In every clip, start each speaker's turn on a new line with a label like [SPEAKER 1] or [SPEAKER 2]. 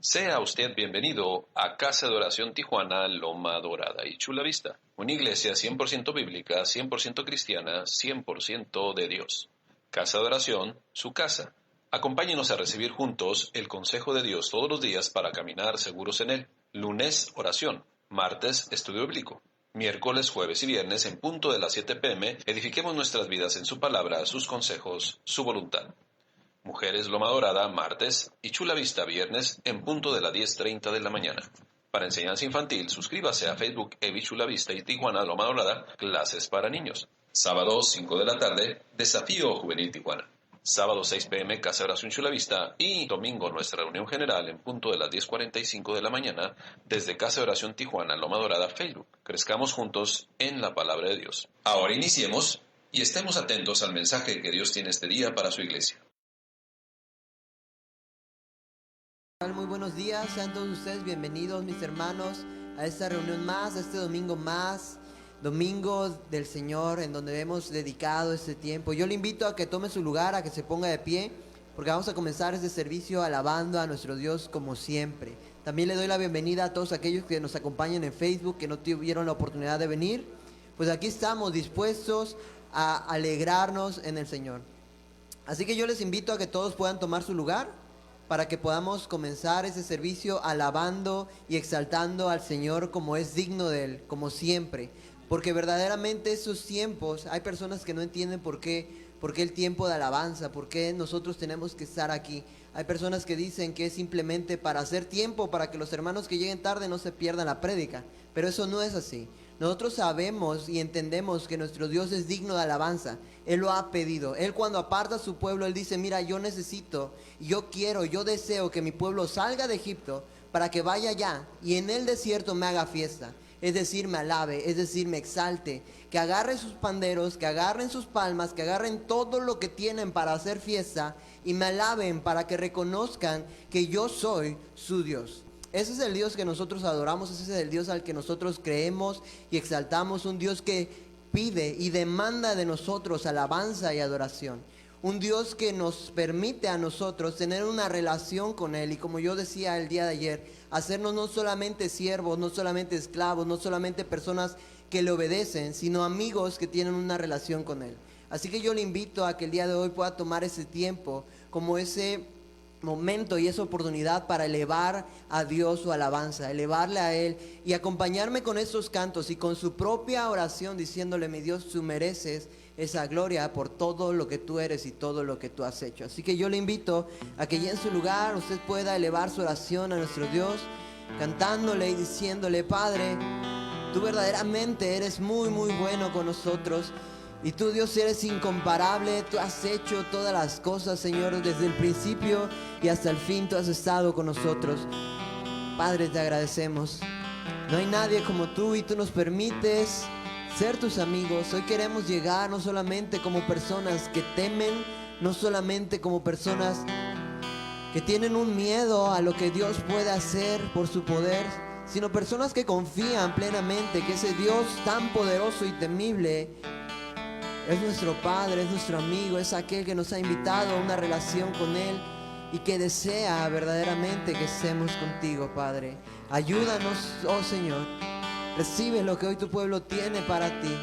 [SPEAKER 1] Sea usted bienvenido a Casa de Oración Tijuana, Loma Dorada y Chula Vista, una iglesia 100% bíblica, 100% cristiana, 100% de Dios. Casa de Oración, su casa. Acompáñenos a recibir juntos el consejo de Dios todos los días para caminar seguros en Él. Lunes, oración. Martes, estudio bíblico. Miércoles, jueves y viernes en punto de las 7 p.m. edifiquemos nuestras vidas en su palabra, sus consejos, su voluntad. Mujeres Loma Dorada, martes, y Chula Vista, viernes, en punto de las 10:30 de la mañana. Para enseñanza infantil, suscríbase a Facebook Evi Chula Vista y Tijuana Loma Dorada, clases para niños. Sábado, 5 de la tarde, Desafío Juvenil Tijuana. Sábado, 6 p.m., Casa de Oración Chula Vista, y domingo, nuestra reunión general en punto de las 10:45 de la mañana, desde Casa de Oración Tijuana Loma Dorada, Facebook. Crezcamos juntos en la palabra de Dios. Ahora iniciemos y estemos atentos al mensaje que Dios tiene este día para su iglesia.
[SPEAKER 2] Muy buenos días, sean todos ustedes bienvenidos, mis hermanos, a esta reunión más, a este domingo más, domingo del Señor, en donde hemos dedicado este tiempo. Yo le invito a que tome su lugar, a que se ponga de pie, porque vamos a comenzar este servicio alabando a nuestro Dios como siempre. También le doy la bienvenida a todos aquellos que nos acompañan en Facebook, que no tuvieron la oportunidad de venir. Pues aquí estamos dispuestos a alegrarnos en el Señor. Así que yo les invito a que todos puedan tomar su lugar, para que podamos comenzar ese servicio alabando y exaltando al Señor como es digno de Él, como siempre. Porque verdaderamente esos tiempos, hay personas que no entienden por qué el tiempo de alabanza, por qué nosotros tenemos que estar aquí. Hay personas que dicen que es simplemente para hacer tiempo, para que los hermanos que lleguen tarde no se pierdan la prédica. Pero eso no es así. Nosotros sabemos y entendemos que nuestro Dios es digno de alabanza. Él lo ha pedido. Él, cuando aparta a su pueblo, Él dice: mira, yo necesito, yo quiero, yo deseo que mi pueblo salga de Egipto para que vaya allá y en el desierto me haga fiesta. Es decir, me alabe, es decir, me exalte. Que agarren sus panderos, que agarren sus palmas, que agarren todo lo que tienen para hacer fiesta y me alaben, para que reconozcan que yo soy su Dios. Ese es el Dios que nosotros adoramos, ese es el Dios al que nosotros creemos y exaltamos, un Dios que pide y demanda de nosotros alabanza y adoración. Un Dios que nos permite a nosotros tener una relación con Él y, como yo decía el día de ayer, hacernos no solamente siervos, no solamente esclavos, no solamente personas que le obedecen, sino amigos que tienen una relación con Él. Así que yo le invito a que el día de hoy pueda tomar ese tiempo como ese momento y esa oportunidad para elevar a Dios su alabanza, elevarle a Él y acompañarme con esos cantos y con su propia oración diciéndole: mi Dios, tú mereces esa gloria por todo lo que tú eres y todo lo que tú has hecho. Así que yo le invito a que ya en su lugar usted pueda elevar su oración a nuestro Dios, cantándole y diciéndole: Padre, tú verdaderamente eres muy muy bueno con nosotros. Y tú, Dios, eres incomparable. Tú has hecho todas las cosas, Señor, desde el principio y hasta el fin. Tú has estado con nosotros. Padre, te agradecemos. No hay nadie como tú y tú nos permites ser tus amigos. Hoy queremos llegar no solamente como personas que temen, no solamente como personas que tienen un miedo a lo que Dios puede hacer por su poder, sino personas que confían plenamente que ese Dios tan poderoso y temible es nuestro Padre, es nuestro amigo, es aquel que nos ha invitado a una relación con Él y que desea verdaderamente que estemos contigo, Padre. Ayúdanos, oh Señor. Recibe lo que hoy tu pueblo tiene para ti.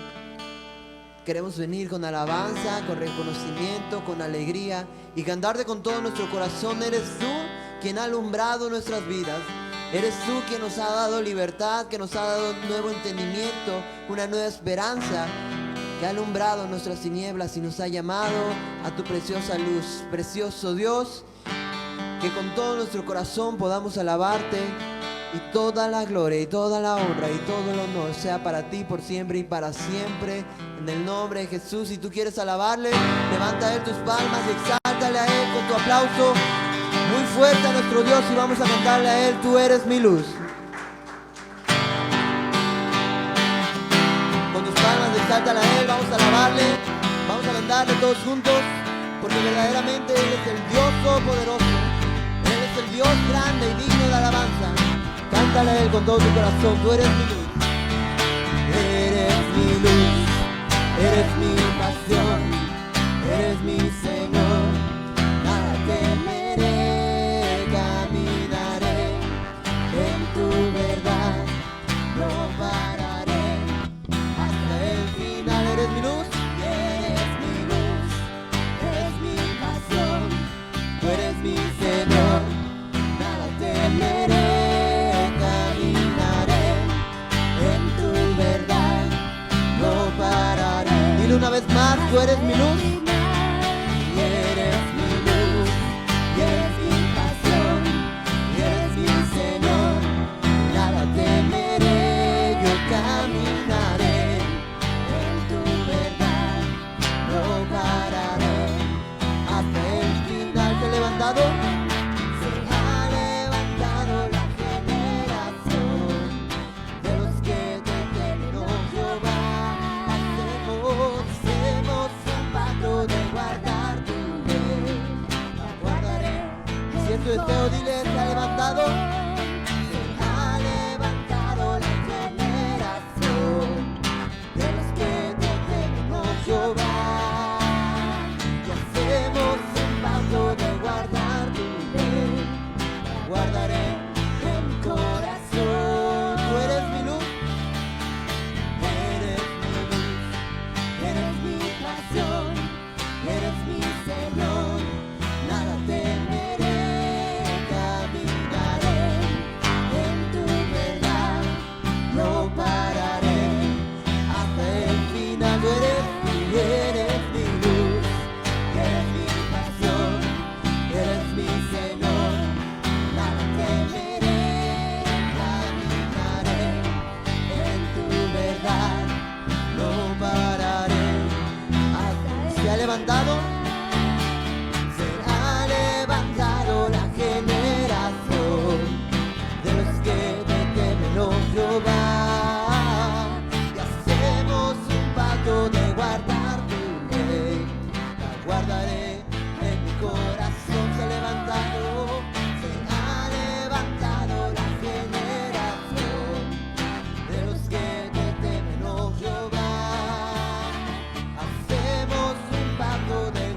[SPEAKER 2] Queremos venir con alabanza, con reconocimiento, con alegría y cantarte con todo nuestro corazón. Eres tú quien ha alumbrado nuestras vidas. Eres tú quien nos ha dado libertad, que nos ha dado un nuevo entendimiento, una nueva esperanza, que ha alumbrado nuestras tinieblas y nos ha llamado a tu preciosa luz. Precioso Dios, que con todo nuestro corazón podamos alabarte, y toda la gloria y toda la honra y todo el honor sea para ti por siempre y para siempre, en el nombre de Jesús. Si tú quieres alabarle, levanta a Él tus palmas y exáltale a Él con tu aplauso muy fuerte a nuestro Dios, y vamos a cantarle a Él: tú eres mi luz. Exáltale a Él, vamos a alabarle, vamos a cantarle todos juntos, porque verdaderamente Él es el Dios todopoderoso, Él es el Dios grande y digno de alabanza. Cántale a Él con todo tu corazón: tú eres mi luz, eres mi luz, eres mi pasión, eres mi Señor, nada temeré, caminaré no pararé hasta el final. Eres mi luz,
[SPEAKER 3] Eres mi luz, eres mi pasión,
[SPEAKER 2] tú eres mi Señor.
[SPEAKER 3] nada temeré, caminaré en tu verdad,
[SPEAKER 2] No pararé. Dile una vez más, tú eres mi luz.
[SPEAKER 3] y eres mi luz, y eres mi pasión, y eres mi Señor,
[SPEAKER 2] Nada temeré, yo caminaré.
[SPEAKER 3] en tu verdad,
[SPEAKER 2] No pararé hasta el final. Se ha levantado,
[SPEAKER 3] se ha levantado la generación
[SPEAKER 2] de los que te temen, oh Jehová.
[SPEAKER 3] Hacemos un pacto de guardar tu ley, la guardaré.
[SPEAKER 2] Si es tu deseo, dile, se ha levantado.
[SPEAKER 3] Se ha levantado la generación de los que te temen, oh Jehová. Y hacemos un pacto de guardar tu ley, la guardaré en mi corazón.
[SPEAKER 2] Tú eres mi luz,
[SPEAKER 3] Eres mi luz, eres mi pasión, eres mi Señor, nada temeré, caminaré en tu verdad, no pararé
[SPEAKER 2] hasta el final. Tú eres mi luz,
[SPEAKER 3] eres mi pasión, eres mi Señor, nada temeré, caminaré en tu verdad,
[SPEAKER 2] no pararé. Se ha levantado,
[SPEAKER 3] se ha levantado la generación
[SPEAKER 2] de los que te temen, oh Jehová.
[SPEAKER 3] y hacemos un pacto de guardar tu ley,
[SPEAKER 2] La guardaré en mi corazón. Se ha levantado,
[SPEAKER 3] se ha levantado la generación
[SPEAKER 2] de los que te temen, oh Jehová.
[SPEAKER 3] hacemos un pacto de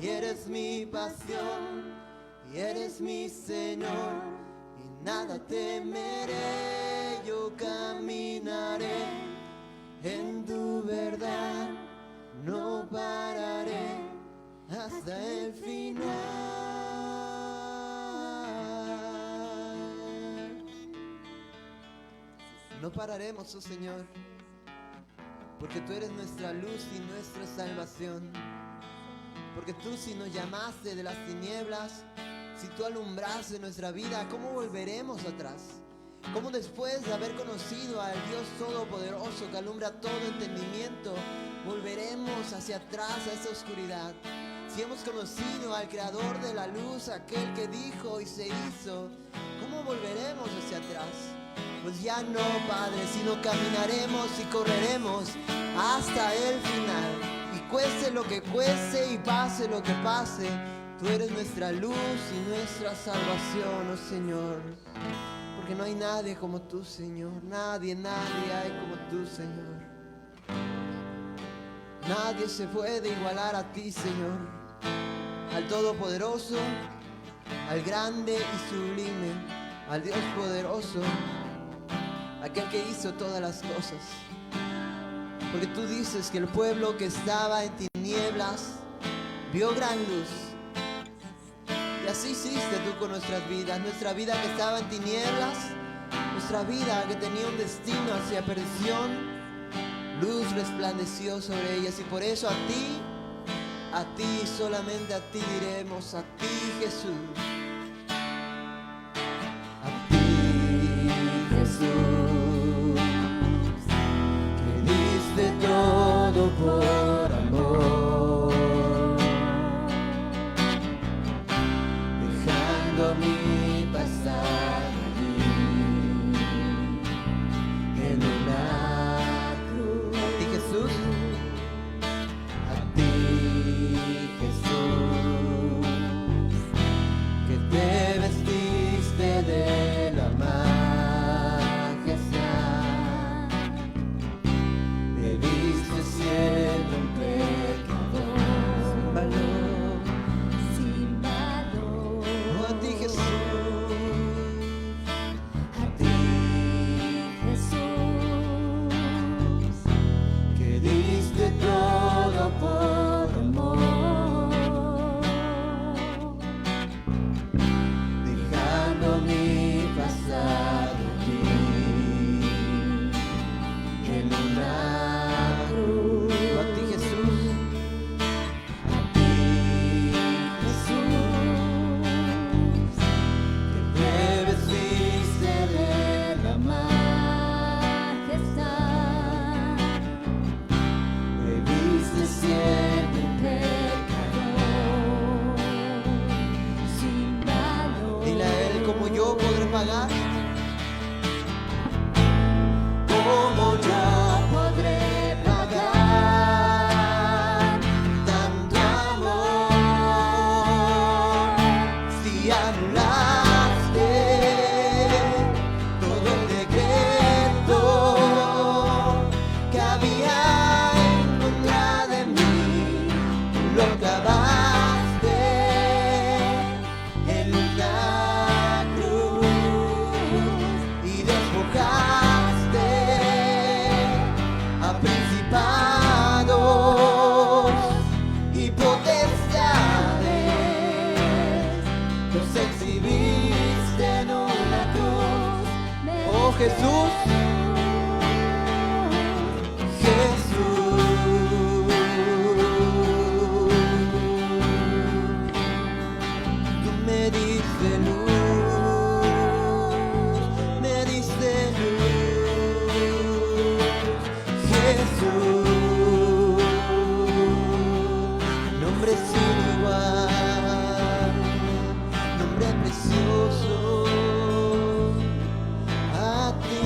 [SPEAKER 2] y eres mi pasión, y eres mi Señor, y nada temeré, yo caminaré en tu verdad, no pararé hasta el final. No pararemos, oh Señor, porque tú eres nuestra luz y nuestra salvación. Porque tú, si nos llamaste de las tinieblas, si tú alumbraste nuestra vida, ¿cómo volveremos atrás? ¿Cómo después de haber conocido al Dios Todopoderoso que alumbra todo entendimiento, volveremos hacia atrás a esa oscuridad? Si hemos conocido al Creador de la luz, aquel que dijo y se hizo, ¿cómo volveremos hacia atrás? Pues ya no, Padre, sino caminaremos y correremos hasta el final. Y cueste lo que cueste y pase lo que pase, tú eres nuestra luz y nuestra salvación, oh Señor. Porque no hay nadie como tú, Señor. Nadie hay como tú, Señor. Nadie se puede igualar a ti, Señor. Al Todopoderoso, al grande y sublime, al Dios poderoso, aquel que hizo todas las cosas. Porque tú dices que el pueblo que estaba en tinieblas vio gran luz. Y así hiciste tú con nuestras vidas. Nuestra vida que estaba en tinieblas, nuestra vida que tenía un destino hacia perdición, luz resplandeció sobre ellas. Y por eso a ti, solamente a ti diremos, a ti, Jesús. A ti, Jesús, que diste todo por amor, dejando mi pasado allí en una cruz. A ti, Jesús. A ti, Jesús, que te vestiste de la majestad, me viste siendo un pecador sin valor. Oh, a ti, Jesús,
[SPEAKER 3] A ti, Jesús,
[SPEAKER 2] que diste todo por
[SPEAKER 3] amor,
[SPEAKER 2] dejando mi pasado aquí en una cruz. Oh, a ti, Jesús. A ti, Jesús, que te vestiste de la
[SPEAKER 3] majestad,
[SPEAKER 2] me viste siempre un
[SPEAKER 3] pecador sin valor.
[SPEAKER 2] Dile a él, como yo podré pagar, como yo podré pagar tanto amor, si anulaste todo el decreto que había en contra de mí, lo acabaste en una cruz y despojaste a principados y potestades, los exhibiste en una cruz. Oh, Jesús, tú me diste luz, me diste luz, Jesús, nombre sin igual, nombre precioso, a ti,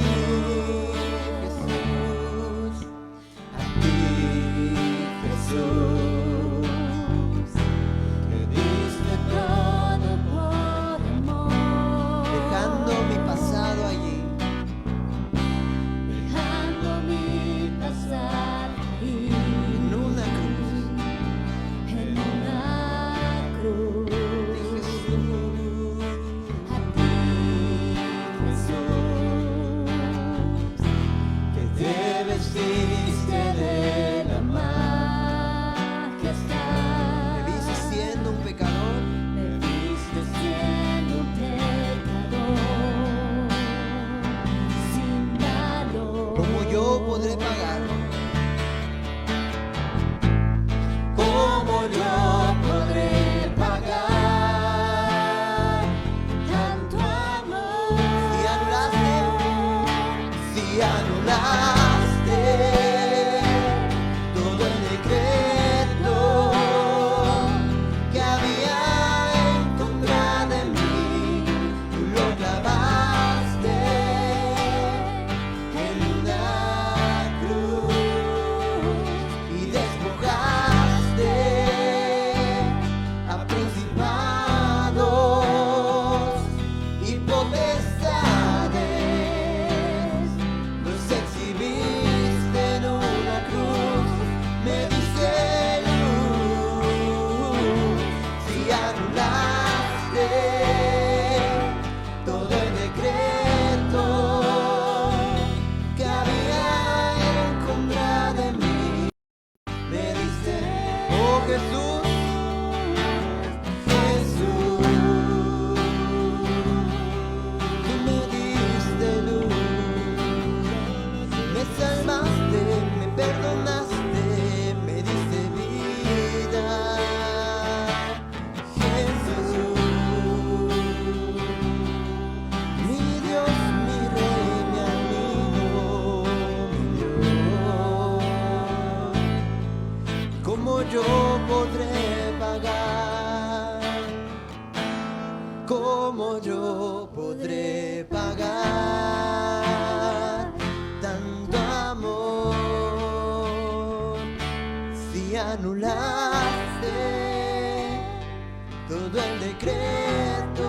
[SPEAKER 2] todo el decreto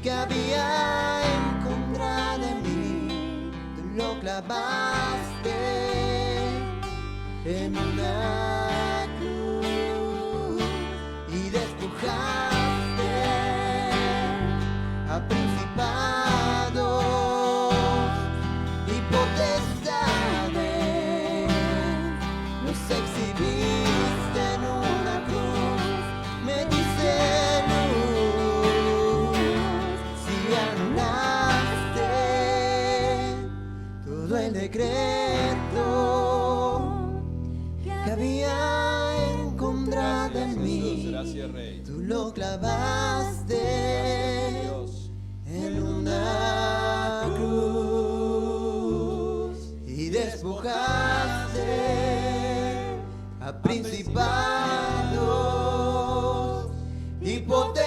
[SPEAKER 2] que había en contra de mí, tú lo clavaste en una cruz y despojaste a principados y potestades, los exhibiste en una cruz, me diste luz, si anulaste todo el decreto que había en contra de mí,
[SPEAKER 4] Gracias, Rey.
[SPEAKER 2] tú lo clavaste
[SPEAKER 4] Dios.
[SPEAKER 2] en una cruz y despojaste a principados y potestades,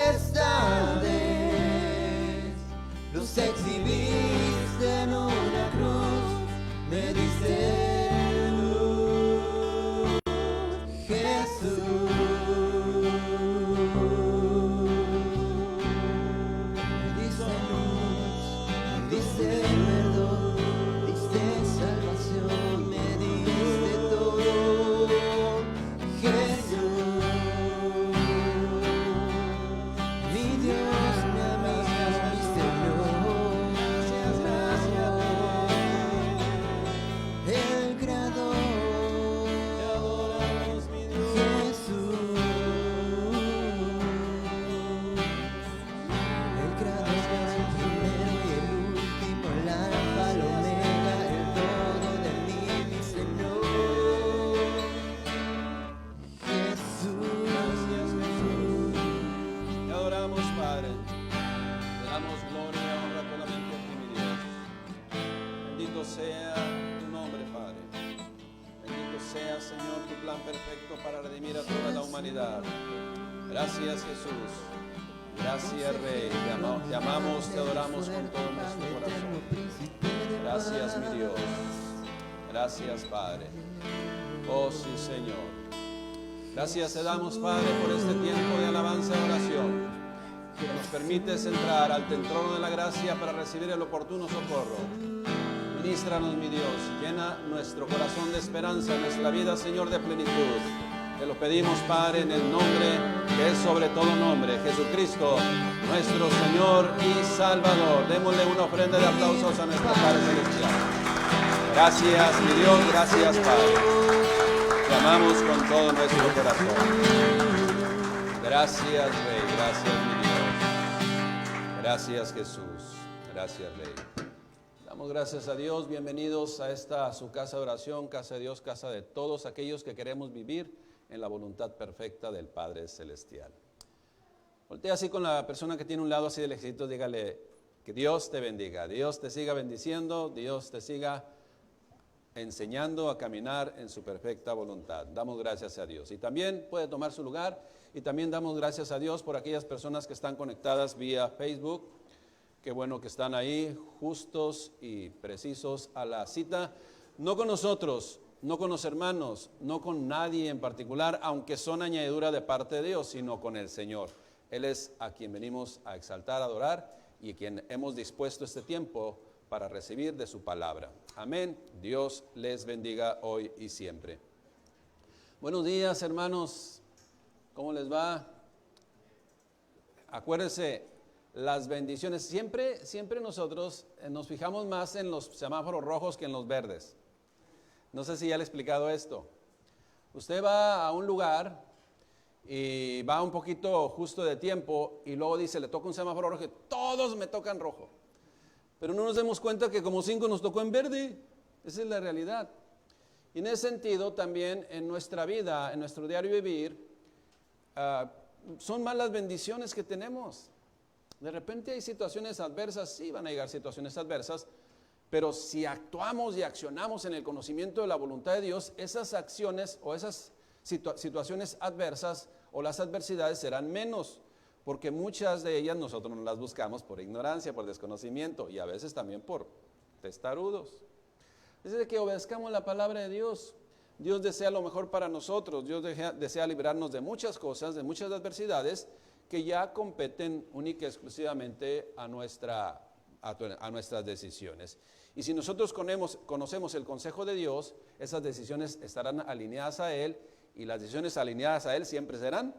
[SPEAKER 2] los exhibiste en una cruz, me diste luz, Jesús. Me diste luz, me diste perdón, diste salvación, me diste todo, Jesús. Mi Dios, mi amigo, mi Señor, el Creador, Jesús. El Creador es el primero y el último, el alfa, el omega, el todo de mí, mi Señor, Jesús.
[SPEAKER 4] Te adoramos, Padre. Te damos gloria y honra solamente a ti, mi Dios. Bendito sea tu nombre, Padre. Bendito sea, Señor, tu plan perfecto para redimir a toda la humanidad. Gracias, Jesús. Gracias, Rey. Te amamos, te adoramos con todo nuestro corazón. Gracias, mi Dios. Gracias, Padre. Oh, sí, Señor. Gracias te damos, Padre, por este tiempo de alabanza y oración, que nos permites entrar al trono de la gracia para recibir el oportuno socorro. Ministranos, mi Dios, llena nuestro corazón de esperanza, nuestra vida, Señor, de plenitud. Te lo pedimos, Padre, en el nombre que es sobre todo nombre, Jesucristo, nuestro Señor y Salvador. Démosle una ofrenda de aplausos a nuestro Padre Celestial. Gracias, mi Dios, gracias, Padre. Te amamos con todo nuestro corazón. Gracias, Rey, gracias, mi Dios. Gracias, Jesús. Gracias, Rey. Damos gracias a Dios. Bienvenidos a esta su casa de oración, casa de Dios, casa de todos aquellos que queremos vivir en la voluntad perfecta del Padre Celestial. Voltea así con la persona que tiene un lado así del ejército, dígale que Dios te bendiga, Dios te siga bendiciendo, Dios te siga enseñando a caminar en su perfecta voluntad. Damos gracias a Dios. Y también puede tomar su lugar y también damos gracias a Dios por aquellas personas que están conectadas vía Facebook. Qué bueno que están ahí justos y precisos a la cita. No con nosotros, no con los hermanos, no con nadie en particular, aunque son añadidura de parte de Dios, sino con el Señor. Él es a quien venimos a exaltar, a adorar y a quien hemos dispuesto este tiempo para recibir de su palabra. Amén. Dios les bendiga hoy y siempre. Buenos días, hermanos. ¿Cómo les va? Acuérdense, las bendiciones. Siempre nosotros nos fijamos más en los semáforos rojos que en los verdes. No sé si ya le he explicado esto. Usted va a un lugar y va un poquito justo de tiempo y luego dice, le toca un semáforo rojo, todos me tocan rojo. Pero no nos damos cuenta que como 5 nos tocó en verde. Esa es la realidad. Y en ese sentido también en nuestra vida, en nuestro diario vivir, son más las bendiciones que tenemos. De repente hay situaciones adversas, sí van a llegar situaciones adversas, pero si actuamos y accionamos en el conocimiento de la voluntad de Dios, esas acciones o esas situaciones adversas o las adversidades serán menos, porque muchas de ellas nosotros no las buscamos por ignorancia, por desconocimiento y a veces también por testarudos. Es de que obedezcamos la palabra de Dios. Dios desea lo mejor para nosotros. Dios desea librarnos de muchas cosas, de muchas adversidades que ya competen única y exclusivamente a nuestras decisiones. Y si nosotros conocemos el consejo de Dios, esas decisiones estarán alineadas a Él, y las decisiones alineadas a Él siempre serán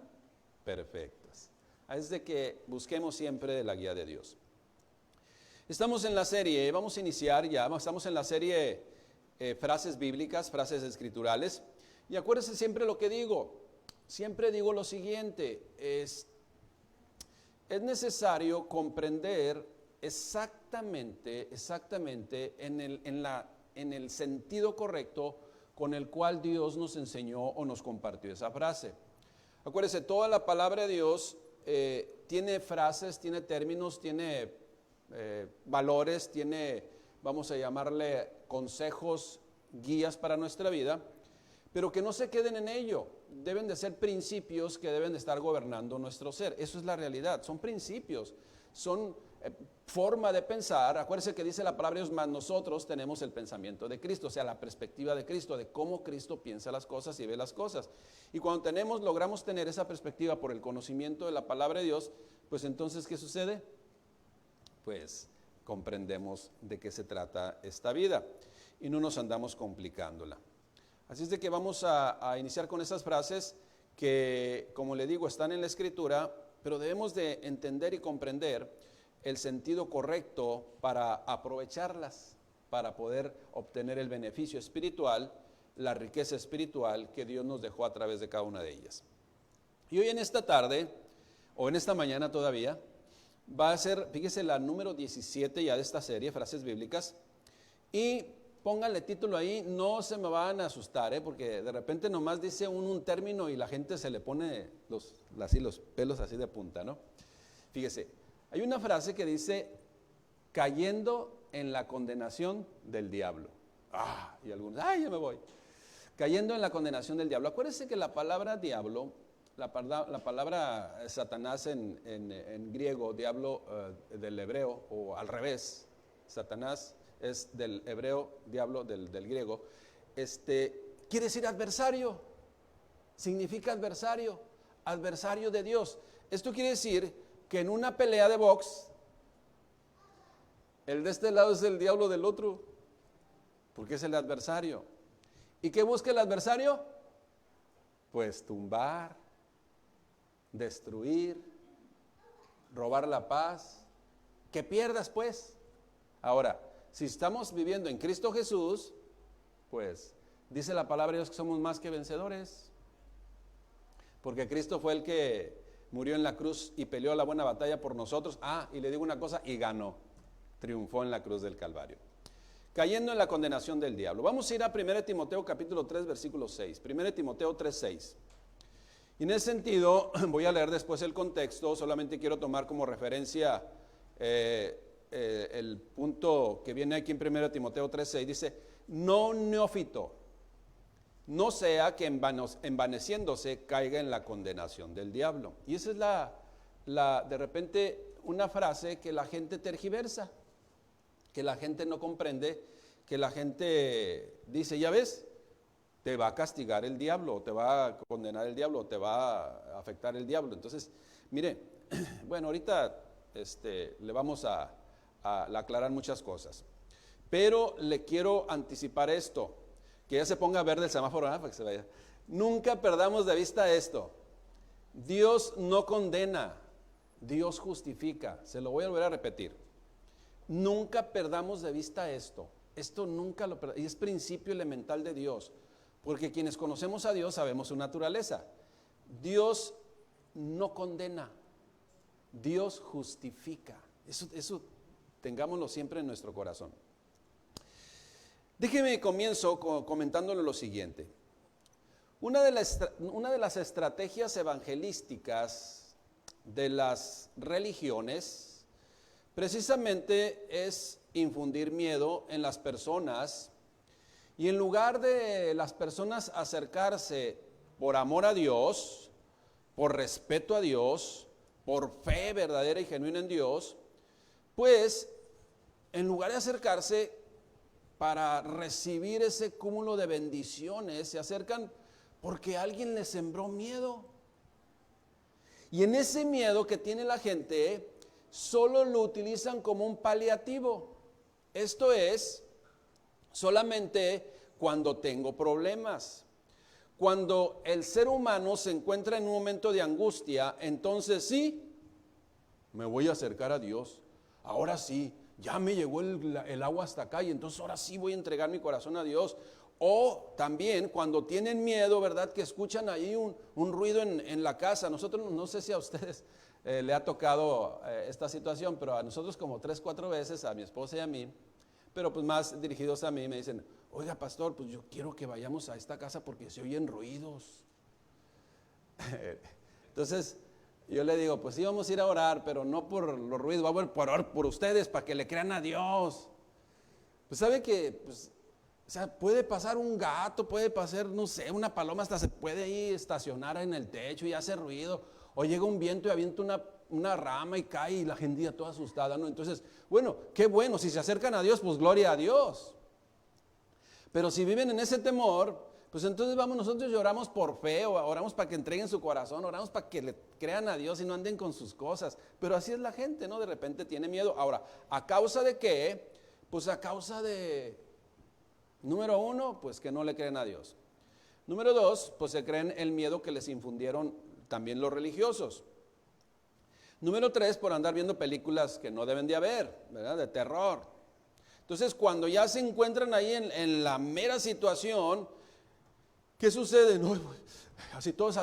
[SPEAKER 4] perfectas. Es de que busquemos siempre la guía de Dios. Estamos en la serie, vamos a iniciar ya, estamos en la serie frases bíblicas, frases escriturales, y acuérdense siempre lo que digo, siempre digo lo siguiente, es necesario comprender exactamente en el sentido correcto con el cual Dios nos enseñó o nos compartió esa frase. Acuérdense, toda la palabra de Dios tiene frases, tiene términos, tiene valores, tiene, vamos a llamarle consejos, guías para nuestra vida, pero que no se queden en ello. Deben de ser principios que deben de estar gobernando nuestro ser. Eso es la realidad, son principios, son forma de pensar. Acuérdense que dice la palabra de Dios, más nosotros tenemos el pensamiento de Cristo, o sea, la perspectiva de Cristo, de cómo Cristo piensa las cosas y ve las cosas. Y cuando logramos tener esa perspectiva por el conocimiento de la palabra de Dios, pues entonces, ¿qué sucede? Pues comprendemos de qué se trata esta vida y no nos andamos complicándola. Así es de que vamos a iniciar con esas frases que, como le digo, están en la Escritura, pero debemos de entender y comprender el sentido correcto para aprovecharlas, para poder obtener el beneficio espiritual, la riqueza espiritual que Dios nos dejó a través de cada una de ellas. Y hoy en esta tarde, o en esta mañana todavía, va a ser, fíjese, la número 17 ya de esta serie, frases bíblicas, y pónganle título ahí, no se me van a asustar, porque de repente nomás dice un término y la gente se le pone los pelos así de punta, ¿no? Fíjese, hay una frase que dice, cayendo en la condenación del diablo. Y algunos, ya me voy. Cayendo en la condenación del diablo. Acuérdense que la palabra diablo, la palabra Satanás en griego, diablo del hebreo, o al revés, Satanás es del hebreo, diablo del griego, quiere decir adversario, significa adversario, adversario de Dios. Esto quiere decir que en una pelea de box, el de este lado es el diablo del otro, porque es el adversario. ¿Y qué busca el adversario? Pues tumbar, destruir, robar la paz, que pierdas pues. Ahora, si estamos viviendo en Cristo Jesús, pues dice la palabra de Dios que somos más que vencedores, porque Cristo fue el que murió en la cruz y peleó la buena batalla por nosotros. Y le digo una cosa, y ganó, triunfó en la cruz del Calvario. Cayendo en la condenación del diablo. Vamos a ir a 1 Timoteo capítulo 3, versículo 6. 1 Timoteo 3, 6. Y en ese sentido, voy a leer después el contexto, solamente quiero tomar como referencia el punto que viene aquí en 1 Timoteo 3, 6. Dice, no neófito, no sea que envaneciéndose caiga en la condenación del diablo. Y esa es de repente una frase que la gente tergiversa, que la gente no comprende, que la gente dice, ya ves, te va a castigar el diablo, te va a condenar el diablo, te va a afectar el diablo. Entonces, mire, bueno, ahorita le vamos a aclarar muchas cosas, pero le quiero anticipar esto, que ya se ponga verde el semáforo, para que se vaya. Nunca perdamos de vista esto. Dios no condena, Dios justifica. Se lo voy a volver a repetir. Nunca perdamos de vista esto. Esto nunca lo perdamos. Y es principio elemental de Dios. Porque quienes conocemos a Dios sabemos su naturaleza. Dios no condena, Dios justifica. Eso tengámoslo siempre en nuestro corazón. Déjeme comienzo comentándole lo siguiente. Una de las estrategias evangelísticas de las religiones precisamente es infundir miedo en las personas, y en lugar de las personas acercarse por amor a Dios, por respeto a Dios, por fe verdadera y genuina en Dios, pues en lugar de acercarse, para recibir ese cúmulo de bendiciones, se acercan porque alguien les sembró miedo. Y en ese miedo que tiene la gente, solo lo utilizan como un paliativo. Esto es, solamente cuando tengo problemas. Cuando el ser humano se encuentra en un momento de angustia, entonces sí, me voy a acercar a Dios. Ahora sí, ya me llegó el agua hasta acá y entonces ahora sí voy a entregar mi corazón a Dios. O también cuando tienen miedo, ¿verdad? Que escuchan ahí un ruido en la casa. Nosotros, no sé si a ustedes le ha tocado esta situación, pero a nosotros como 3, 4 veces, a mi esposa y a mí, pero pues más dirigidos a mí, me dicen, oiga pastor, pues yo quiero que vayamos a esta casa porque se oyen ruidos. Entonces yo le digo, pues sí vamos a ir a orar, pero no por los ruidos, vamos a orar por ustedes para que le crean a Dios. Pues sabe que, pues, o sea, puede pasar un gato, puede pasar, no sé, una paloma, hasta se puede ahí estacionar en el techo y hace ruido, o llega un viento y avienta una rama y cae y la gente ya toda asustada, ¿no? Entonces, bueno, qué bueno, si se acercan a Dios, pues gloria a Dios. Pero si viven en ese temor, pues entonces vamos nosotros y oramos por fe, o oramos para que entreguen su corazón, oramos para que le crean a Dios y no anden con sus cosas. Pero así es la gente, ¿no? De repente tiene miedo. Ahora, ¿a causa de qué? Pues a causa de, número 1, pues que no le creen a Dios. Número 2, pues se creen el miedo que les infundieron también los religiosos. Número 3, por andar viendo películas que no deben de haber, ¿verdad? De terror. Entonces, cuando ya se encuentran ahí en la mera situación, ¿qué sucede? No, así todos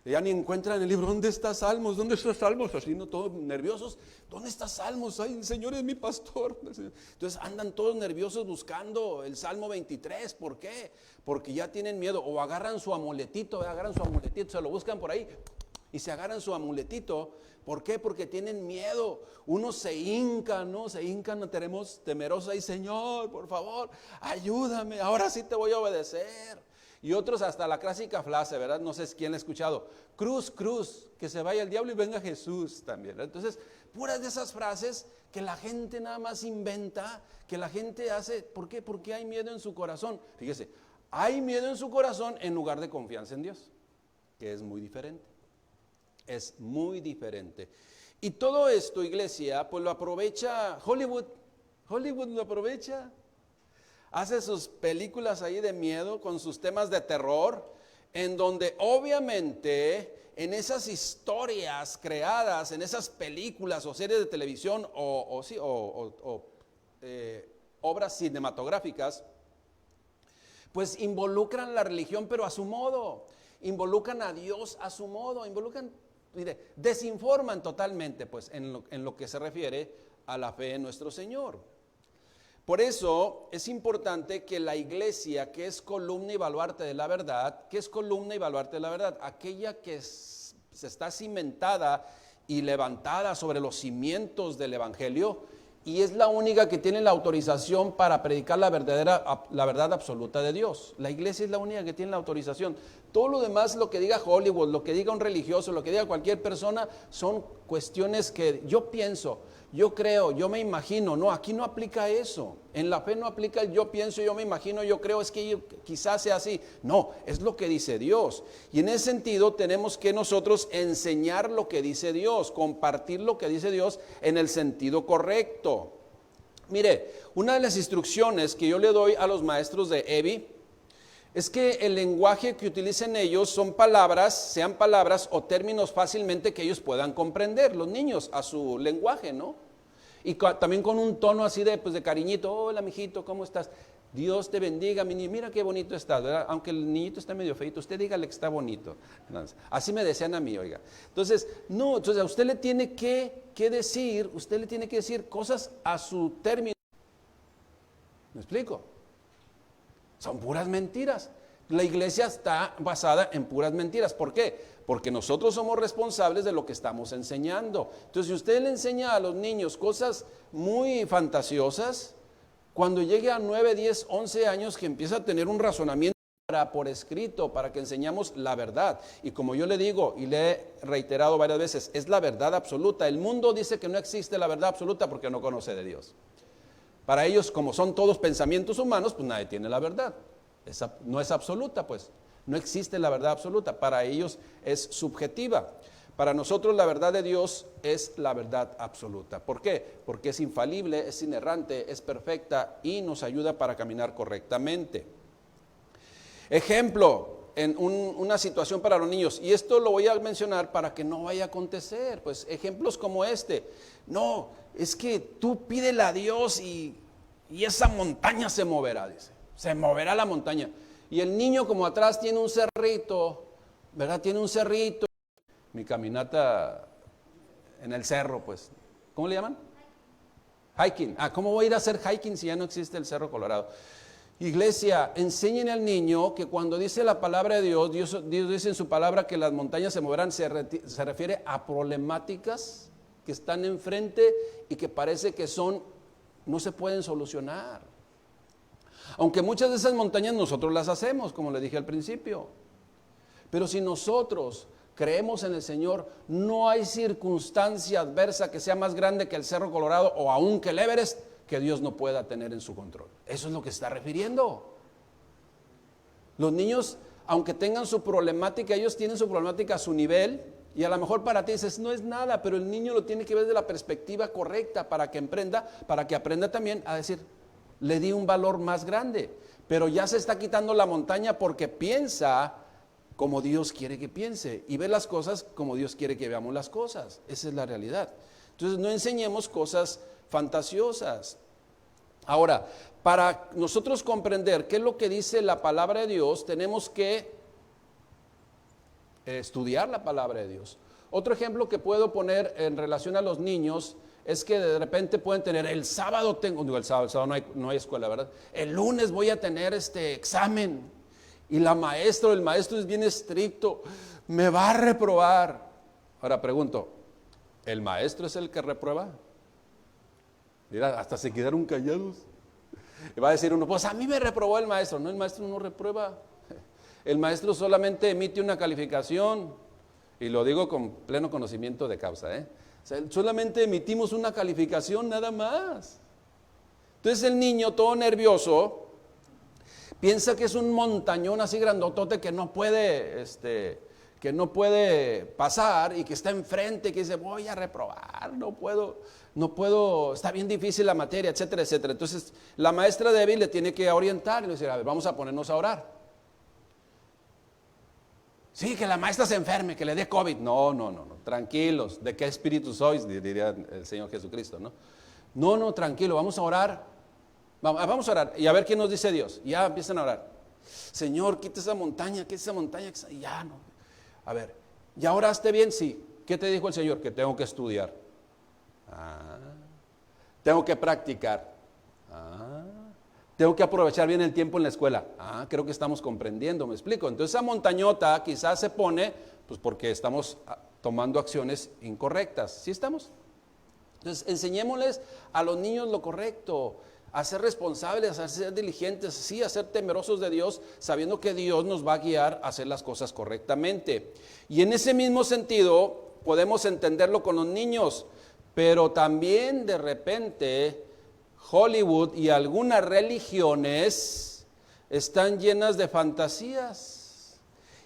[SPEAKER 4] ya ni encuentran el libro. ¿Dónde está Salmos? ¿Dónde está Salmos? Así, ¿no? Todos nerviosos. ¿Dónde está Salmos? Ay, el Señor es mi pastor. Entonces andan todos nerviosos buscando el Salmo 23. ¿Por qué? Porque ya tienen miedo. O agarran su amuletito, se lo buscan por ahí y se agarran su amuletito. ¿Por qué? Porque tienen miedo. Unos se hincan, ¿no? Se hincan, tenemos temerosos ahí, Señor, por favor, ayúdame, ahora sí te voy a obedecer. Y otros hasta la clásica frase, ¿verdad? No sé quién la ha escuchado. Cruz, cruz, que se vaya el diablo y venga Jesús también, ¿verdad? Entonces, puras de esas frases que la gente nada más inventa, que la gente hace. ¿Por qué? Porque hay miedo en su corazón. Fíjese, hay miedo en su corazón en lugar de confianza en Dios, que es muy diferente. Es muy diferente. Y todo esto, iglesia, pues lo aprovecha Hollywood. Hollywood lo aprovecha. Hace sus películas ahí de miedo con sus temas de terror, en donde obviamente en esas historias creadas, en esas películas o series de televisión obras cinematográficas, pues involucran la religión pero a su modo, involucran a Dios a su modo, desinforman totalmente pues en lo que se refiere a la fe en nuestro Señor. Por eso es importante que la iglesia, que es columna y baluarte de la verdad, aquella que se está cimentada y levantada sobre los cimientos del evangelio, y es la única que tiene la autorización para predicar la verdad absoluta de Dios. La iglesia es la única que tiene la autorización. Todo lo demás, lo que diga Hollywood, lo que diga un religioso, lo que diga cualquier persona, son cuestiones que yo pienso, yo creo, yo me imagino. No, aquí no aplica eso. En la fe no aplica el yo pienso, yo me imagino, yo creo, es que quizás sea así. No, es lo que dice Dios. Y en ese sentido tenemos que nosotros enseñar lo que dice Dios, compartir lo que dice Dios en el sentido correcto. Mire, una de las instrucciones que yo le doy a los maestros de EBI es que el lenguaje que utilicen ellos sean palabras o términos fácilmente que ellos puedan comprender, los niños, a su lenguaje, ¿no? Y también con un tono así de cariñito. Hola, mijito, ¿cómo estás? Dios te bendiga, mi niño. Mira qué bonito estás, ¿verdad? Aunque el niñito está medio feito, usted dígale que está bonito. Así me decían a mí, oiga. Entonces a usted le tiene que decir cosas a su término. ¿Me explico? Son puras mentiras. La iglesia está basada en puras mentiras. ¿Por qué? Porque nosotros somos responsables de lo que estamos enseñando. Entonces, si usted le enseña a los niños cosas muy fantasiosas, cuando llegue a 9, 10, 11 años, que empieza a tener un razonamiento por escrito, para que enseñamos la verdad. Y como yo le digo y le he reiterado varias veces, es la verdad absoluta. El mundo dice que no existe la verdad absoluta porque no conoce de Dios. Para ellos, como son todos pensamientos humanos, pues nadie tiene la verdad. No es absoluta, pues. No existe la verdad absoluta. Para ellos es subjetiva. Para nosotros la verdad de Dios es la verdad absoluta. ¿Por qué? Porque es infalible, es inerrante, es perfecta y nos ayuda para caminar correctamente. Ejemplo, en una situación para los niños, y esto lo voy a mencionar para que no vaya a acontecer, pues ejemplos como este. No, es que tú pídele a Dios y esa montaña se moverá, dice. Se moverá la montaña. Y el niño como atrás tiene un cerrito, ¿verdad? Tiene un cerrito. Mi caminata en el cerro, pues. ¿Cómo le llaman? Hiking. ¿Cómo voy a ir a hacer hiking si ya no existe el Cerro Colorado? Iglesia, enséñenle al niño que cuando dice la palabra de Dios, Dios dice en su palabra que las montañas se moverán, se refiere a problemáticas que están enfrente y que parece que no se pueden solucionar. Aunque muchas de esas montañas nosotros las hacemos, como le dije al principio. Pero si nosotros creemos en el Señor, no hay circunstancia adversa que sea más grande que el Cerro Colorado o aún que el Everest que Dios no pueda tener en su control. Eso es lo que está refiriendo. Los niños, aunque tengan su problemática, ellos tienen su problemática a su nivel y a lo mejor para ti dices, no es nada, pero el niño lo tiene que ver de la perspectiva correcta para que aprenda también a decir, le di un valor más grande, pero ya se está quitando la montaña porque piensa como Dios quiere que piense y ve las cosas como Dios quiere que veamos las cosas. Esa es la realidad. Entonces no enseñemos cosas fantasiosas. Ahora, para nosotros comprender qué es lo que dice la palabra de Dios, tenemos que estudiar la palabra de Dios. Otro ejemplo que puedo poner en relación a los niños es que de repente pueden tener, el sábado el sábado no hay escuela, ¿verdad? El lunes voy a tener examen y el maestro es bien estricto, me va a reprobar. Ahora pregunto, ¿el maestro es el que reprueba? Mira, hasta se quedaron callados. Y va a decir uno, pues a mí me reprobó el maestro. No, el maestro no reprueba. El maestro solamente emite una calificación, y lo digo con pleno conocimiento de causa, O sea, solamente emitimos una calificación nada más. Entonces el niño todo nervioso piensa que es un montañón así grandotote que no puede pasar y que está enfrente, que dice voy a reprobar, no puedo, está bien difícil la materia, etcétera, etcétera. Entonces la maestra débil le tiene que orientar y le dice, a ver, vamos a ponernos a orar. Sí, que la maestra se enferme, que le dé COVID. No, tranquilos, ¿de qué espíritu sois? Diría el Señor Jesucristo, ¿no? No, tranquilo, vamos a orar. Vamos a orar y a ver qué nos dice Dios. Y ya empiezan a orar. Señor, quita esa montaña, y ya no. A ver, ¿ya oraste bien? Sí. ¿Qué te dijo el Señor? Que tengo que estudiar. Tengo que practicar. Tengo que aprovechar bien el tiempo en la escuela. Creo que estamos comprendiendo, ¿me explico? Entonces esa montañota quizás se pone, pues porque estamos tomando acciones incorrectas. ¿Sí estamos? Entonces enseñémosles a los niños lo correcto, a ser responsables, a ser diligentes, sí, a ser temerosos de Dios, sabiendo que Dios nos va a guiar a hacer las cosas correctamente. Y en ese mismo sentido podemos entenderlo con los niños, pero también de repente Hollywood y algunas religiones están llenas de fantasías.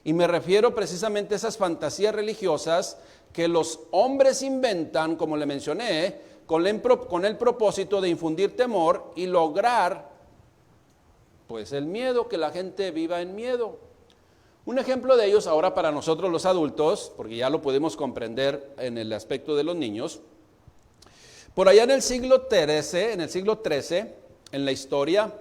[SPEAKER 4] Y me refiero precisamente a esas fantasías religiosas que los hombres inventan, como le mencioné, con el propósito de infundir temor y lograr, pues, el miedo, que la gente viva en miedo. Un ejemplo de ellos ahora para nosotros los adultos, porque ya lo podemos comprender en el aspecto de los niños. Por allá en el siglo XIII, en la historia,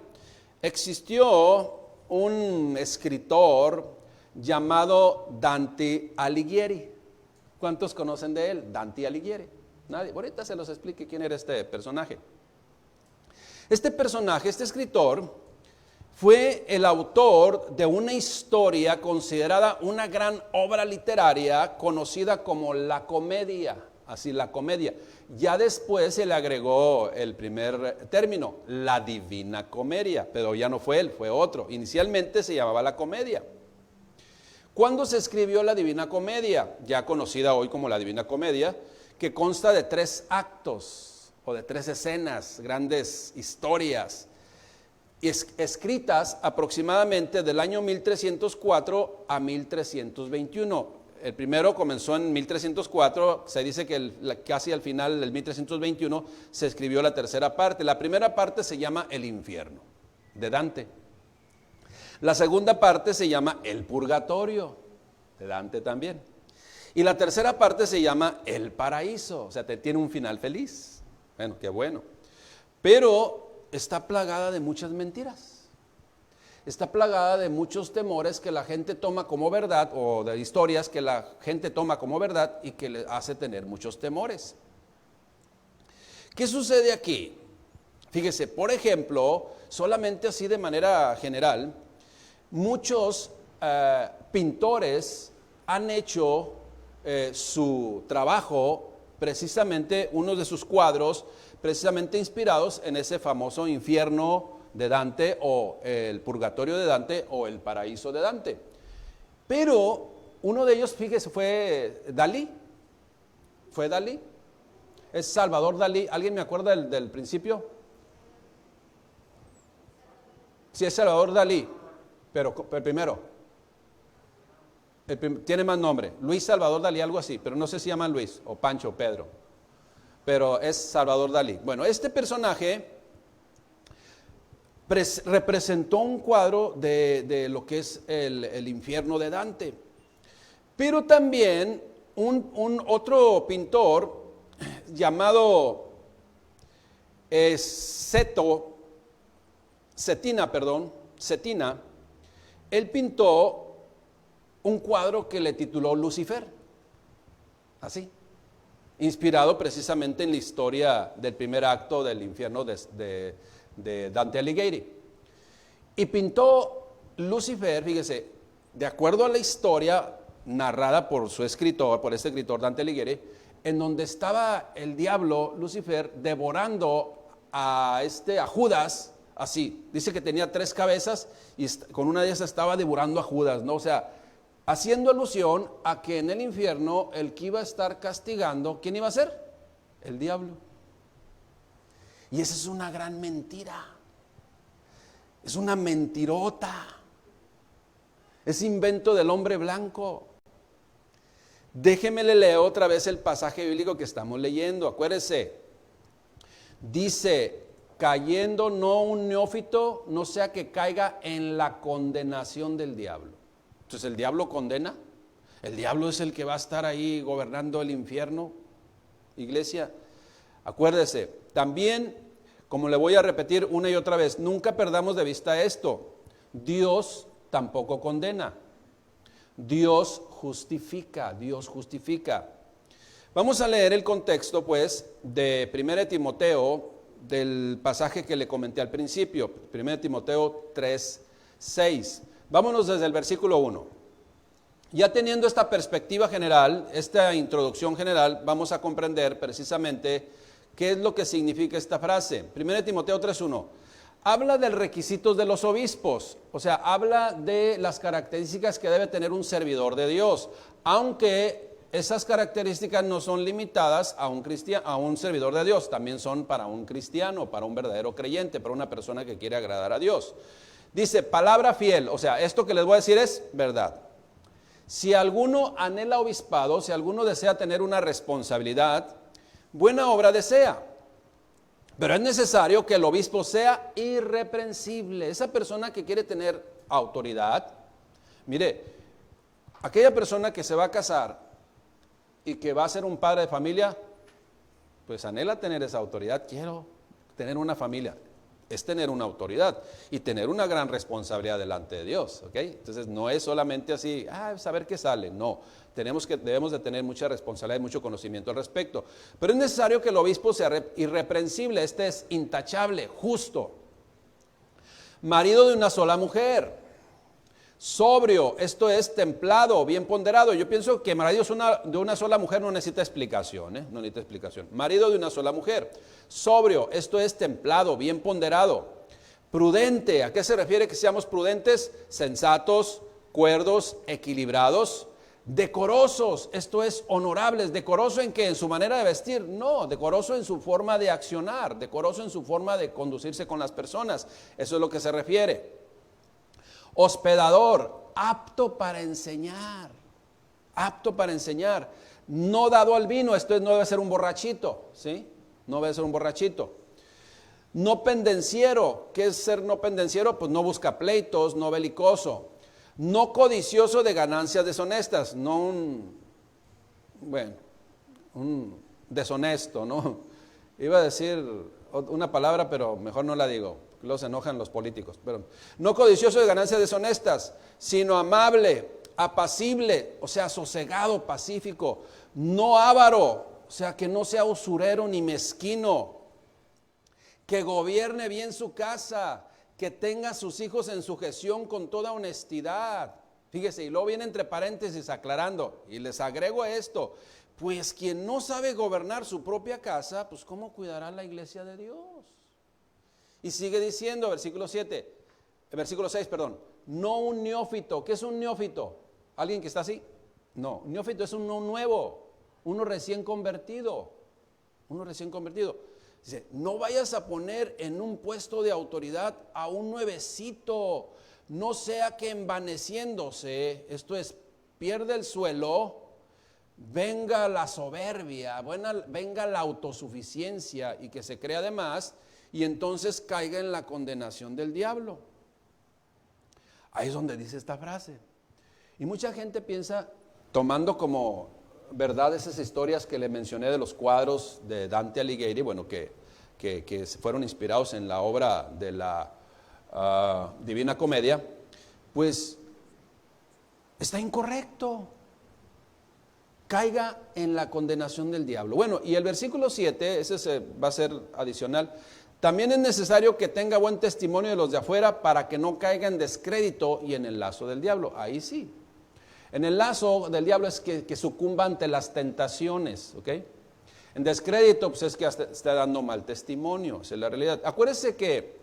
[SPEAKER 4] existió un escritor llamado Dante Alighieri. ¿Cuántos conocen de él? Dante Alighieri. Nadie. Ahorita se los explique quién era este personaje. Este escritor, fue el autor de una historia considerada una gran obra literaria conocida como la comedia. Así, la comedia. Ya después se le agregó el primer término, la Divina Comedia, pero ya no fue él, fue otro. Inicialmente se llamaba la comedia. ¿Cuándo se escribió la Divina Comedia? Ya conocida hoy como la Divina Comedia, que consta de 3 actos. o de 3 escenas, grandes historias, escritas aproximadamente del año 1304 a 1321. El primero comenzó en 1304, se dice que casi al final del 1321 se escribió la tercera parte. La primera parte se llama El infierno, de Dante. La segunda parte se llama El purgatorio, de Dante también. Y la tercera parte se llama El paraíso, o sea, tiene un final feliz. Bueno, qué bueno. Pero está plagada de muchas mentiras. Está plagada de muchos temores que la gente toma como verdad, o de historias que la gente toma como verdad y que le hace tener muchos temores. ¿Qué sucede aquí? Fíjese, por ejemplo, solamente así de manera general, muchos pintores han hecho su trabajo, precisamente uno de sus cuadros, precisamente inspirados en ese famoso infierno de Dante, o el purgatorio de Dante, o el paraíso de Dante. Pero uno de ellos, fíjese, fue Dalí. ¿Fue Dalí? Es Salvador Dalí. ¿Alguien me acuerda del principio? Sí, es Salvador Dalí, pero el primero. Tiene más nombre, Luis Salvador Dalí, algo así, pero no sé si llama Luis, o Pancho, o Pedro. Pero es Salvador Dalí. Bueno, este personaje representó un cuadro de lo que es el infierno de Dante. Pero también un otro pintor llamado Cetina, él pintó un cuadro que le tituló Lucifer, así, inspirado precisamente en la historia del primer acto del infierno de Dante Alighieri. Y pintó Lucifer, fíjese, de acuerdo a la historia narrada por este escritor Dante Alighieri, en donde estaba el diablo, Lucifer, devorando a Judas, así. Dice que tenía 3 cabezas y con una de ellas estaba devorando a Judas, ¿no? O sea, haciendo alusión a que en el infierno el que iba a estar castigando, ¿quién iba a ser? El diablo. Y esa es una gran mentira. Es una mentirota. Es invento del hombre blanco. Déjeme le leo otra vez el pasaje bíblico que estamos leyendo. Acuérdese. Dice, cayendo no un neófito, no sea que caiga en la condenación del diablo. Entonces, ¿el diablo condena? ¿El diablo es el que va a estar ahí gobernando el infierno? Iglesia, acuérdese, también, como le voy a repetir una y otra vez, nunca perdamos de vista esto. Dios tampoco condena. Dios justifica, Dios justifica. Vamos a leer el contexto, pues, de 1 Timoteo, del pasaje que le comenté al principio, 1 Timoteo 3:6. Vámonos desde el versículo 1. Ya teniendo esta perspectiva general, esta introducción general, vamos a comprender precisamente qué es lo que significa esta frase. 1 Timoteo 3:1. Habla del requisitos de los obispos, o sea, habla de las características que debe tener un servidor de Dios, aunque esas características no son limitadas a un servidor de Dios, también son para un cristiano, para un verdadero creyente, para una persona que quiere agradar a Dios. Dice, palabra fiel, o sea, esto que les voy a decir es verdad. Si alguno anhela obispado, si alguno desea tener una responsabilidad, buena obra desea. Pero es necesario que el obispo sea irreprensible. Esa persona que quiere tener autoridad, mire, aquella persona que se va a casar y que va a ser un padre de familia, pues anhela tener esa autoridad. Quiero tener una familia. Es tener una autoridad y tener una gran responsabilidad delante de Dios, ¿ok? Entonces no es solamente así, saber qué sale, no. Debemos de tener mucha responsabilidad y mucho conocimiento al respecto. Pero es necesario que el obispo sea irreprensible, es intachable, justo. Marido de una sola mujer, sobrio, esto es templado, bien ponderado. Yo pienso que marido de una sola mujer no necesita explicación, no necesita explicación. Marido de una sola mujer, sobrio, esto es templado, bien ponderado. Prudente, ¿a qué se refiere que seamos prudentes? Sensatos, cuerdos, equilibrados, Decorosos, esto es, honorables. ¿Decoroso en qué? ¿En su manera de vestir? No, decoroso en su forma de accionar, decoroso en su forma de conducirse con las personas. Eso es lo que se refiere. Hospedador, apto para enseñar, apto para enseñar. No dado al vino, esto es, no debe ser un borrachito, ¿sí? No debe ser un borrachito. No pendenciero, ¿qué es ser no pendenciero? Pues no busca pleitos, no belicoso. No codicioso de ganancias deshonestas, no un deshonesto, ¿no? Iba a decir una palabra, pero mejor no la digo, luego se enojan los políticos. Pero no codicioso de ganancias deshonestas, sino amable, apacible, o sea, sosegado, pacífico. No avaro, o sea, que no sea usurero ni mezquino. Que gobierne bien su casa, que tenga a sus hijos en sujeción con toda honestidad. Fíjese, y luego viene entre paréntesis aclarando, y les agrego esto, pues quien no sabe gobernar su propia casa, pues ¿cómo cuidará la iglesia de Dios? Y sigue diciendo, versículo 6, no un neófito. ¿Qué es un neófito? ¿Alguien que está así? No, un neófito es uno nuevo, uno recién convertido, Dice, no vayas a poner en un puesto de autoridad a un nuevecito, no sea que envaneciéndose, esto es, pierde el suelo, venga la soberbia, venga la autosuficiencia y que se crea de más y entonces caiga en la condenación del diablo. Ahí es donde dice esta frase. Y mucha gente piensa, tomando como verdad esas historias que le mencioné de los cuadros de Dante Alighieri, bueno, que fueron inspirados en la obra de la Divina Comedia, pues está incorrecto. Caiga en la condenación del diablo. Bueno, y el versículo 7, ese va a ser adicional. También es necesario que tenga buen testimonio de los de afuera para que no caiga en descrédito y en el lazo del diablo. Ahí sí. En el lazo del diablo es que sucumba ante las tentaciones, ¿ok? En descrédito, pues es que está dando mal testimonio, esa es la realidad. Acuérdese que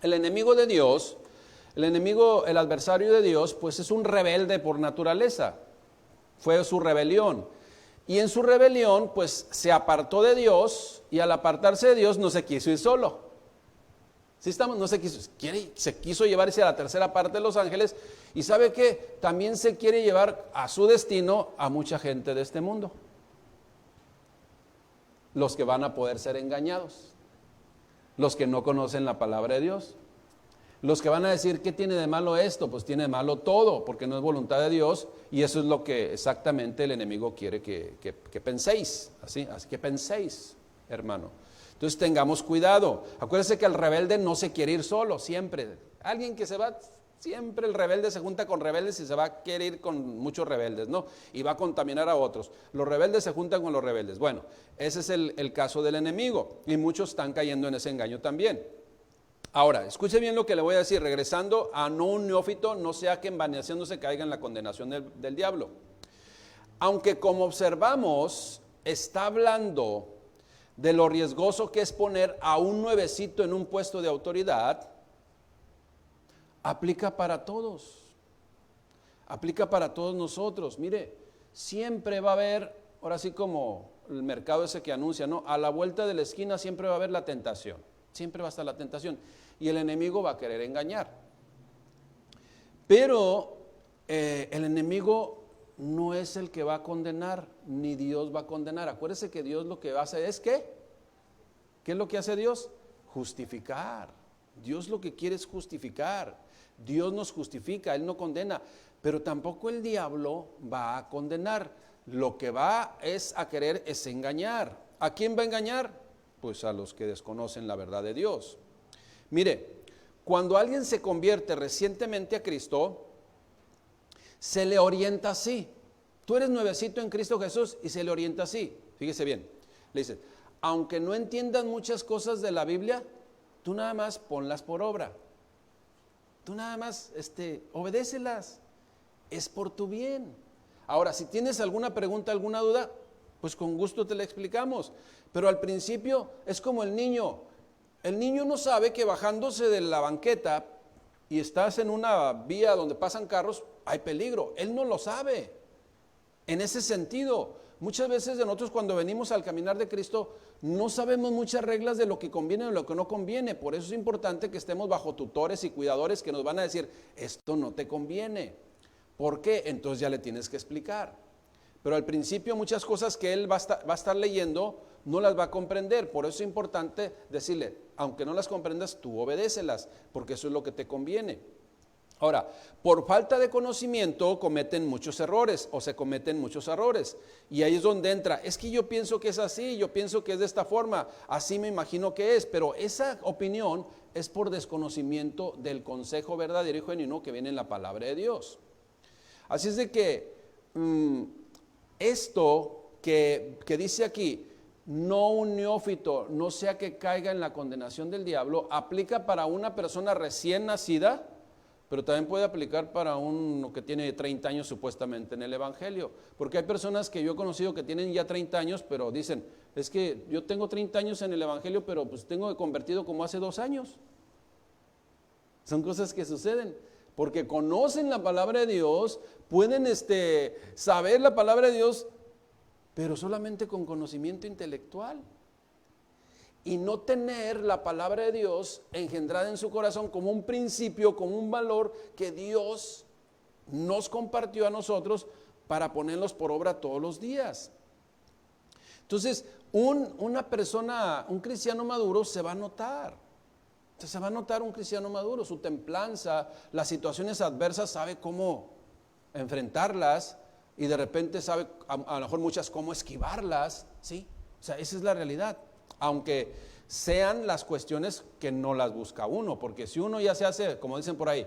[SPEAKER 4] el enemigo de Dios, el adversario de Dios, pues es un rebelde por naturaleza. Fue su rebelión. Y en su rebelión, pues se apartó de Dios y al apartarse de Dios no se quiso ir solo. ¿Sí estamos? No se quiso llevarse a la tercera parte de los ángeles y ¿sabe qué? También se quiere llevar a su destino a mucha gente de este mundo. Los que van a poder ser engañados, los que no conocen la palabra de Dios, los que van a decir, ¿qué tiene de malo esto? Pues tiene de malo todo, porque no es voluntad de Dios y eso es lo que exactamente el enemigo quiere que penséis, así que penséis, hermano. Entonces tengamos cuidado. Acuérdense que el rebelde no se quiere ir solo, siempre. Alguien que se va, siempre el rebelde se junta con rebeldes y se va a querer ir con muchos rebeldes, ¿no? Y va a contaminar a otros. Los rebeldes se juntan con los rebeldes. Bueno, ese es el caso del enemigo y muchos están cayendo en ese engaño también. Ahora, escuche bien lo que le voy a decir, regresando a no un neófito, no sea que envaneciéndose caiga en la condenación del diablo. Aunque como observamos, está hablando de lo riesgoso que es poner a un nuevecito en un puesto de autoridad, aplica para todos, aplica para todos nosotros. Mire, siempre va a haber, ahora sí como el mercado ese que anuncia, ¿no? A la vuelta de la esquina siempre va a haber la tentación, siempre va a estar la tentación y el enemigo va a querer engañar. Pero el enemigo no es el que va a condenar, ni Dios va a condenar. Acuérdese que Dios lo que va a hacer es ¿qué? ¿Qué es lo que hace Dios? Justificar. Dios lo que quiere es justificar. Dios nos justifica, Él no condena, pero tampoco el diablo va a condenar. Lo que va a querer es engañar. ¿A quién va a engañar? Pues a los que desconocen la verdad de Dios. Mire, cuando alguien se convierte recientemente a Cristo, se le orienta así. Tú eres nuevecito en Cristo Jesús y se le orienta así. Fíjese bien, le dice, aunque no entiendas muchas cosas de la Biblia, tú nada más ponlas por obra. Tú nada más obedécelas. Es por tu bien. Ahora, si tienes alguna pregunta, alguna duda, pues con gusto te la explicamos. Pero al principio es como el niño. El niño no sabe que bajándose de la banqueta y estás en una vía donde pasan carros, hay peligro. Él no lo sabe. En ese sentido, muchas veces de nosotros cuando venimos al caminar de Cristo no sabemos muchas reglas de lo que conviene y de lo que no conviene. Por eso es importante que estemos bajo tutores y cuidadores que nos van a decir, esto no te conviene. ¿Por qué? Entonces ya le tienes que explicar. Pero al principio muchas cosas que él va a estar leyendo no las va a comprender. Por eso es importante decirle, aunque no las comprendas, tú obedécelas, porque eso es lo que te conviene. Ahora, por falta de conocimiento cometen muchos errores o se cometen muchos errores. Y ahí es donde entra, es que yo pienso que es así, yo pienso que es de esta forma, así me imagino que es, pero esa opinión es por desconocimiento del consejo verdadero y genuino que viene en la palabra de Dios. Así es de que esto que dice aquí, no un neófito, no sea que caiga en la condenación del diablo, aplica para una persona recién nacida, pero también puede aplicar para uno que tiene 30 años supuestamente en el Evangelio. Porque hay personas que yo he conocido que tienen ya 30 años, pero dicen, es que yo tengo 30 años en el Evangelio, pero pues tengo convertido como hace 2 años. Son cosas que suceden, porque conocen la palabra de Dios, pueden saber la palabra de Dios, pero solamente con conocimiento intelectual. Y no tener la palabra de Dios engendrada en su corazón como un principio, como un valor que Dios nos compartió a nosotros para ponerlos por obra todos los días. Entonces, una persona, un cristiano maduro se va a notar. Se va a notar un cristiano maduro, su templanza, las situaciones adversas, sabe cómo enfrentarlas y de repente sabe a lo mejor muchas cómo esquivarlas, ¿sí? O sea, esa es la realidad. Aunque sean las cuestiones que no las busca uno, porque si uno ya se hace, como dicen por ahí,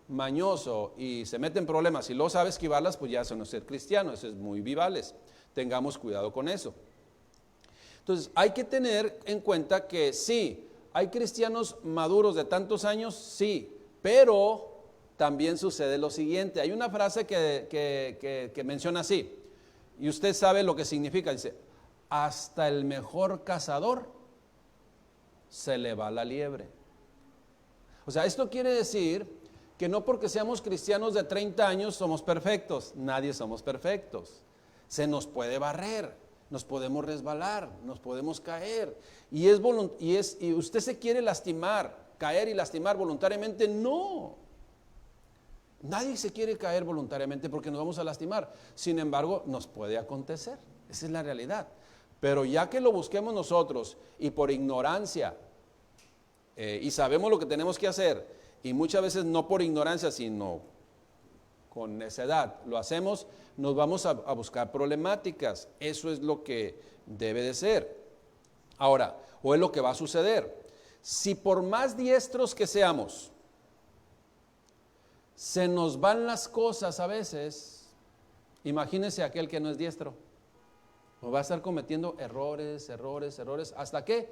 [SPEAKER 4] mañoso y se mete en problemas y luego sabe esquivarlas, pues ya eso no es ser cristiano, eso es muy vivales. Tengamos cuidado con eso. Entonces, hay que tener en cuenta que sí, hay cristianos maduros de tantos años, sí, pero también sucede lo siguiente. Hay una frase que menciona así, y usted sabe lo que significa, dice, hasta el mejor cazador se le va la liebre. O sea, esto quiere decir que no porque seamos cristianos de 30 años somos perfectos. Nadie somos perfectos. Se nos puede barrer, nos podemos resbalar, nos podemos caer. Y usted se quiere lastimar, caer y lastimar voluntariamente. No. Nadie se quiere caer voluntariamente porque nos vamos a lastimar. Sin embargo, nos puede acontecer. Esa es la realidad. Pero ya que lo busquemos nosotros y por ignorancia y sabemos lo que tenemos que hacer y muchas veces no por ignorancia sino con necedad lo hacemos, nos vamos a buscar problemáticas. Eso es lo que debe de ser. Ahora, o es lo que va a suceder. Si por más diestros que seamos, se nos van las cosas a veces, imagínese aquel que no es diestro. Va a estar cometiendo errores, ¿hasta qué?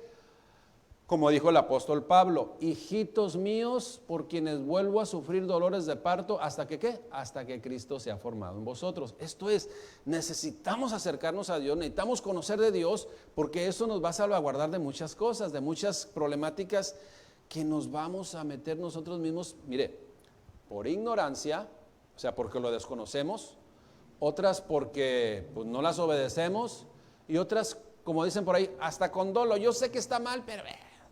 [SPEAKER 4] Como dijo el apóstol Pablo, hijitos míos, por quienes vuelvo a sufrir dolores de parto, ¿hasta que qué? Hasta que Cristo se ha formado en vosotros. Esto es, necesitamos acercarnos a Dios, necesitamos conocer de Dios, porque eso nos va a salvaguardar de muchas cosas, de muchas problemáticas que nos vamos a meter nosotros mismos, mire, por ignorancia, o sea, porque lo desconocemos, otras porque pues, no las obedecemos y otras, como dicen por ahí, hasta con dolo. Yo sé que está mal, pero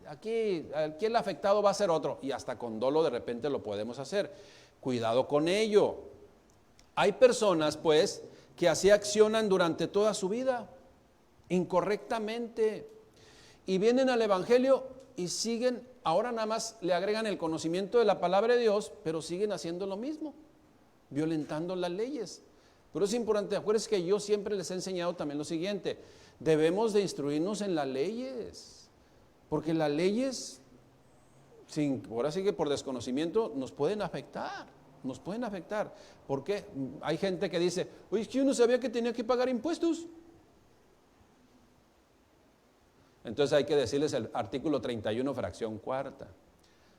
[SPEAKER 4] aquí el afectado va a ser otro y hasta con dolo de repente lo podemos hacer. Cuidado con ello. Hay personas pues que así accionan durante toda su vida, incorrectamente, y vienen al Evangelio y siguen, ahora nada más le agregan el conocimiento de la palabra de Dios, pero siguen haciendo lo mismo, violentando las leyes. Pero es importante, acuérdense que yo siempre les he enseñado también lo siguiente, debemos de instruirnos en las leyes, porque las leyes, ahora sí que por desconocimiento, nos pueden afectar, porque hay gente que dice, oye, es que yo no sabía que tenía que pagar impuestos. Entonces hay que decirles el artículo 31, fracción cuarta,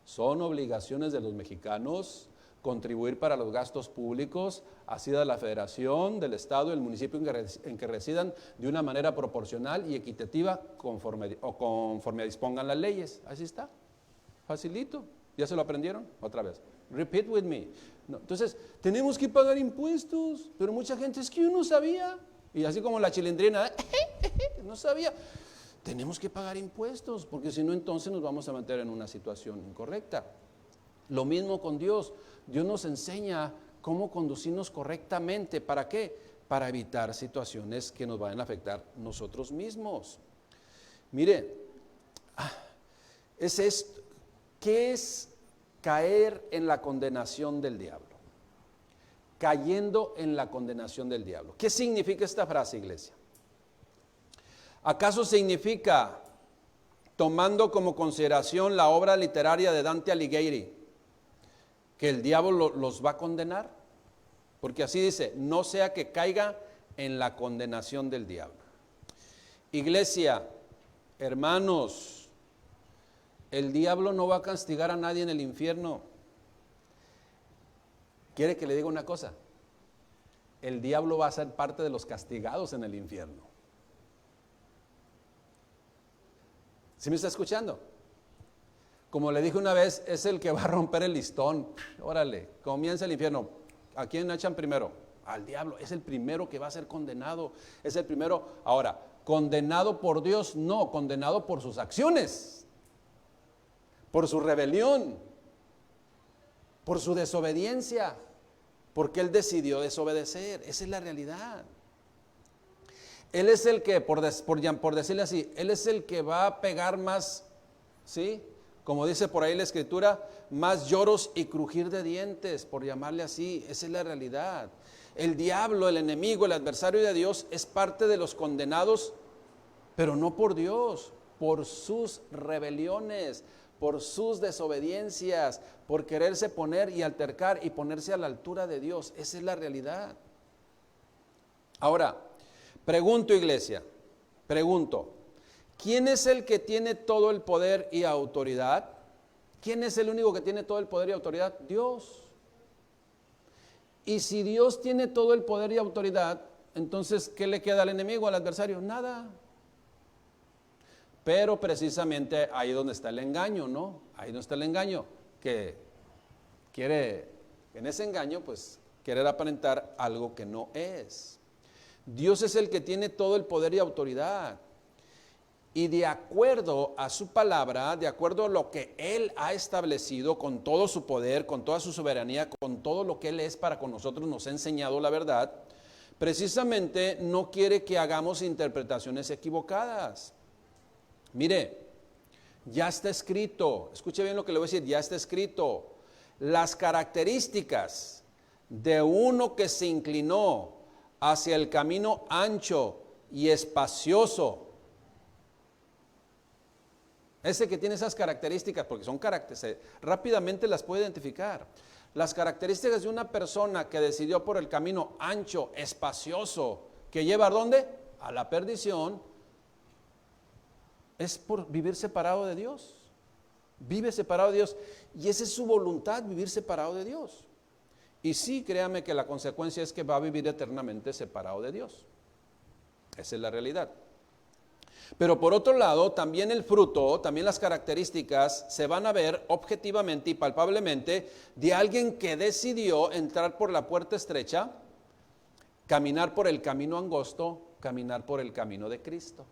[SPEAKER 4] son obligaciones de los mexicanos contribuir para los gastos públicos, así de la federación, del estado, del municipio en que residan, de una manera proporcional y equitativa conforme dispongan las leyes. Así está, facilito. ¿Ya se lo aprendieron? Otra vez. Repeat with me. No, entonces, tenemos que pagar impuestos, pero mucha gente es que yo no sabía. Y así como la chilindrina, no sabía. Tenemos que pagar impuestos, porque si no, entonces nos vamos a meter en una situación incorrecta. Lo mismo con Dios. Dios nos enseña cómo conducirnos correctamente. ¿Para qué? Para evitar situaciones que nos vayan a afectar nosotros mismos. Mire, es esto. ¿Qué es caer en la condenación del diablo? Cayendo en la condenación del diablo. ¿Qué significa esta frase, iglesia? ¿Acaso significa, tomando como consideración la obra literaria de Dante Alighieri, que el diablo los va a condenar? Porque así dice, no sea que caiga en la condenación del diablo. Iglesia, hermanos, el diablo no va a castigar a nadie en el infierno. ¿Quiere que le diga una cosa? El diablo va a ser parte de los castigados en el infierno. ¿Sí me está escuchando? Como le dije una vez, es el que va a romper el listón. Órale, comienza el infierno. ¿A quién echan primero? Al diablo. Es el primero que va a ser condenado. Es el primero. Ahora, condenado por Dios, no, condenado por sus acciones, por su rebelión, por su desobediencia, porque él decidió desobedecer. Esa es la realidad. Él es el que, por decirle así, él es el que va a pegar más, ¿sí? Como dice por ahí la escritura, más lloros y crujir de dientes, por llamarle así. Esa es la realidad. El diablo, el enemigo, el adversario de Dios es parte de los condenados, pero no por Dios, por sus rebeliones, por sus desobediencias, por quererse poner y altercar y ponerse a la altura de Dios. Esa es la realidad. Ahora, pregunto, iglesia, ¿quién es el que tiene todo el poder y autoridad? ¿Quién es el único que tiene todo el poder y autoridad? Dios. Y si Dios tiene todo el poder y autoridad, entonces, ¿qué le queda al enemigo, al adversario? Nada. Pero precisamente ahí donde está el engaño, ¿no? Ahí donde está el engaño, que quiere, en ese engaño, pues, querer aparentar algo que no es. Dios es el que tiene todo el poder y autoridad. Y de acuerdo a su palabra, de acuerdo a lo que Él ha establecido con todo su poder, con toda su soberanía, con todo lo que Él es para con nosotros, nos ha enseñado la verdad, precisamente no quiere que hagamos interpretaciones equivocadas. Mire, ya está escrito, escuche bien lo que le voy a decir, ya está escrito, las características de uno que se inclinó hacia el camino ancho y espacioso. Ese que tiene esas características, porque son características, rápidamente las puede identificar. Las características de una persona que decidió por el camino ancho, espacioso, que lleva ¿a dónde? A la perdición, es por vivir separado de Dios. Vive separado de Dios. Y esa es su voluntad, vivir separado de Dios. Y sí, créame que la consecuencia es que va a vivir eternamente separado de Dios. Esa es la realidad. Pero por otro lado, también el fruto, también las características se van a ver objetivamente y palpablemente de alguien que decidió entrar por la puerta estrecha, caminar por el camino angosto, caminar por el camino de Cristo.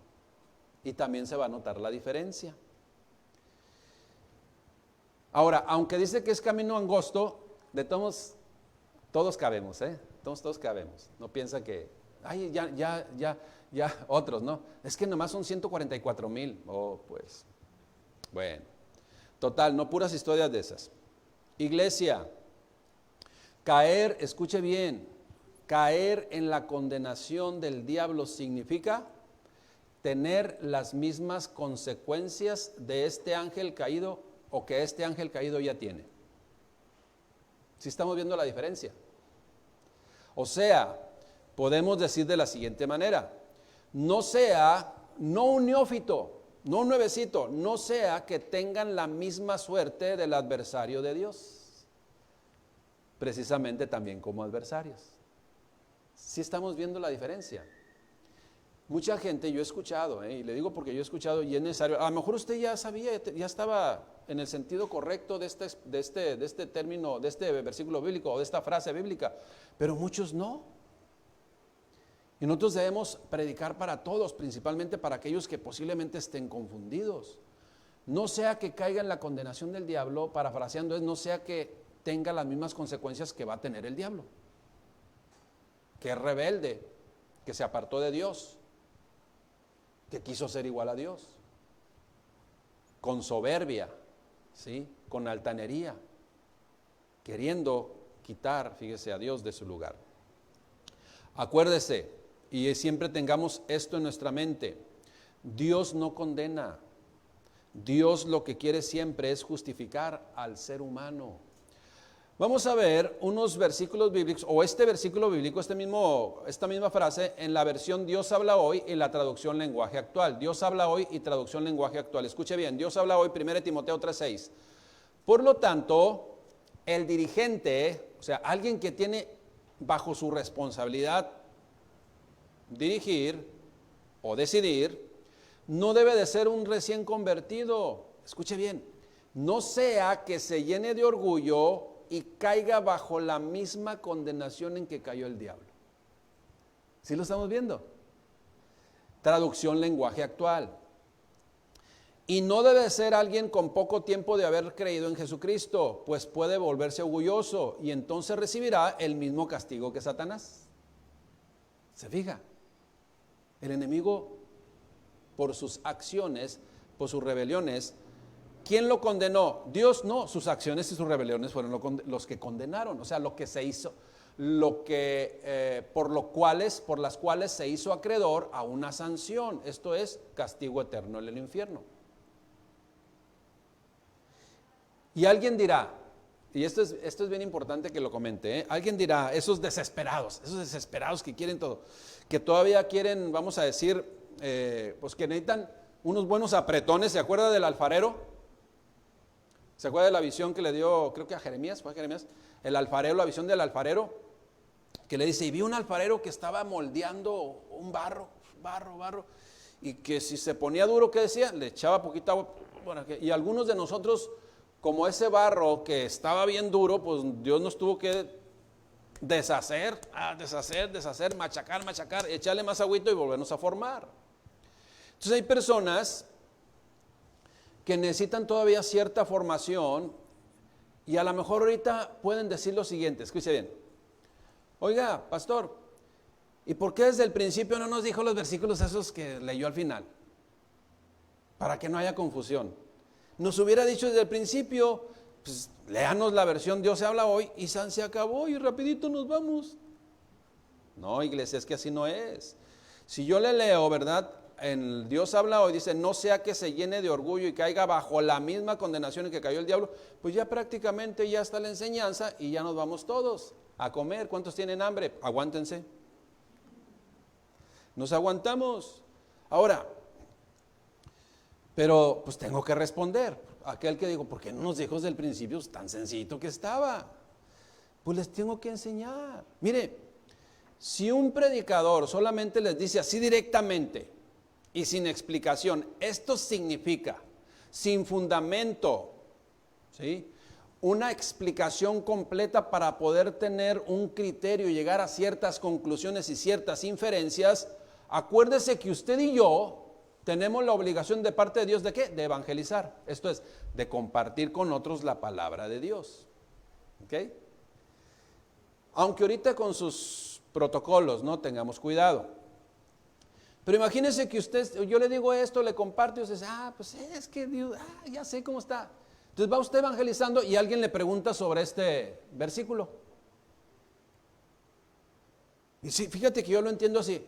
[SPEAKER 4] Y también se va a notar la diferencia. Ahora, aunque dice que es camino angosto, de todos cabemos, todos cabemos. No piensa que, ay, ya, otros, ¿no? Es que nomás son 144,000. Oh, pues, bueno. Total, no puras historias de esas. Iglesia, caer, escuche bien, caer en la condenación del diablo significa tener las mismas consecuencias de este ángel caído o que este ángel caído ya tiene. ¿Sí estamos viendo la diferencia? O sea, podemos decir de la siguiente manera, no un neófito, no un nuevecito, no sea que tengan la misma suerte del adversario de Dios, precisamente también como adversarios. ¿Sí estamos viendo la diferencia? Mucha gente, yo he escuchado, y le digo porque yo he escuchado y es necesario, a lo mejor usted ya sabía, ya estaba en el sentido correcto de este término, de este versículo bíblico o de esta frase bíblica, pero muchos no. Y nosotros debemos predicar para todos, principalmente para aquellos que posiblemente estén confundidos. No sea que caiga en la condenación del diablo, parafraseando es, no sea que tenga las mismas consecuencias que va a tener el diablo, que es rebelde, que se apartó de Dios, que quiso ser igual a Dios, con soberbia, ¿sí? Con altanería, queriendo quitar, fíjese, a Dios de su lugar. Acuérdese, y siempre tengamos esto en nuestra mente, Dios no condena, Dios lo que quiere siempre es justificar al ser humano. Vamos a ver unos versículos bíblicos, o este versículo bíblico, esta misma frase, en la versión Dios habla hoy y la traducción lenguaje actual. Dios habla hoy y traducción lenguaje actual. Escuche bien, Dios habla hoy, 1 Timoteo 3:6. Por lo tanto, el dirigente, o sea, alguien que tiene bajo su responsabilidad dirigir o decidir, no debe de ser un recién convertido. Escuche bien, no sea que se llene de orgullo y caiga bajo la misma condenación en que cayó el diablo. ¿Sí lo estamos viendo? Traducción lenguaje actual. Y no debe ser alguien con poco tiempo de haber creído en Jesucristo, pues puede volverse orgulloso y entonces recibirá el mismo castigo que Satanás. ¿Se fija? El enemigo, por sus acciones, por sus rebeliones, ¿quién lo condenó? Dios no, sus acciones y sus rebeliones fueron los que condenaron, o sea, lo que se hizo, por las cuales se hizo acreedor a una sanción, esto es castigo eterno en el infierno. Y alguien dirá, y esto es bien importante que lo comente, alguien dirá, esos desesperados que quieren todo, que todavía quieren, vamos a decir, pues que necesitan unos buenos apretones. ¿Se acuerda del alfarero? ¿Se acuerda de la visión que le dio, creo que a Jeremías? ¿Fue a Jeremías? El alfarero, la visión del alfarero, que le dice, y vi un alfarero que estaba moldeando un barro, y que si se ponía duro, ¿qué decía? Le echaba poquita agua, y algunos de nosotros, como ese barro que estaba bien duro, pues Dios nos tuvo que deshacer, machacar, echarle más agüito y volvernos a formar. Entonces hay personas que necesitan todavía cierta formación y a lo mejor ahorita pueden decir lo siguiente, escuche bien. Oiga, pastor, ¿y por qué desde el principio no nos dijo los versículos esos que leyó al final? Para que no haya confusión. Nos hubiera dicho desde el principio, pues léanos la versión Dios se habla hoy y se acabó y rapidito nos vamos. No, iglesia, es que así no es. Si yo le leo, ¿verdad? En Dios habla hoy, dice, no sea que se llene de orgullo y caiga bajo la misma condenación en que cayó el diablo, pues ya prácticamente ya está la enseñanza y ya nos vamos todos a comer. ¿Cuántos tienen hambre? Aguántense. Nos aguantamos. Ahora, pero pues tengo que responder. Aquel que digo, ¿por qué no nos dijo desde el principio? Tan sencillito que estaba. Pues les tengo que enseñar. Mire, si un predicador solamente les dice así directamente y sin explicación, esto significa, sin fundamento, ¿sí? Una explicación completa para poder tener un criterio y llegar a ciertas conclusiones y ciertas inferencias, acuérdese que usted y yo tenemos la obligación de parte de Dios ¿de qué? De evangelizar. Esto es, de compartir con otros la palabra de Dios. ¿Ok? Aunque ahorita con sus protocolos, ¿no? Tengamos cuidado. Pero imagínese que usted, yo le digo esto, le comparto y usted dice, pues es que Dios, ya sé cómo está. Entonces va usted evangelizando y alguien le pregunta sobre este versículo. Y sí, fíjate que yo lo entiendo así.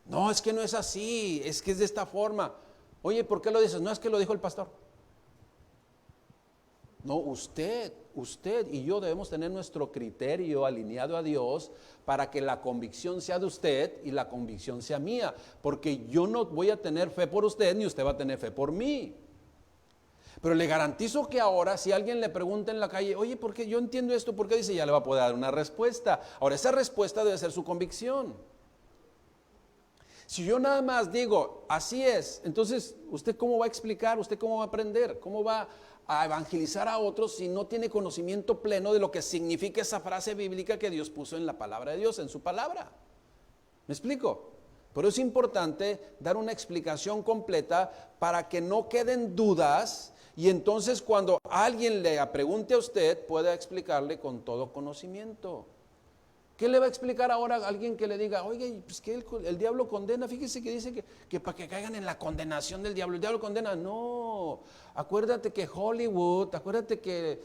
[SPEAKER 4] No, es que no es así, es que es de esta forma. Oye, ¿por qué lo dices? No, es que lo dijo el pastor. No, usted y yo debemos tener nuestro criterio alineado a Dios para que la convicción sea de usted y la convicción sea mía, porque yo no voy a tener fe por usted ni usted va a tener fe por mí. Pero le garantizo que ahora si alguien le pregunta en la calle, oye, ¿por qué yo entiendo esto? ¿Por qué dice? Ya le va a poder dar una respuesta. Ahora esa respuesta debe ser su convicción. Si yo nada más digo, así es, entonces, ¿usted cómo va a explicar? ¿Usted cómo va a aprender? ¿Cómo va a evangelizar a otros si no tiene conocimiento pleno de lo que significa esa frase bíblica que Dios puso en la palabra de Dios, en su palabra? ¿Me explico? Pero es importante dar una explicación completa para que no queden dudas y entonces cuando alguien le pregunte a usted pueda explicarle con todo conocimiento. ¿Qué le va a explicar ahora a alguien que le diga, oye, pues que el diablo condena? Fíjese que dice que para que caigan en la condenación del diablo, el diablo condena. No, acuérdate que Hollywood, acuérdate que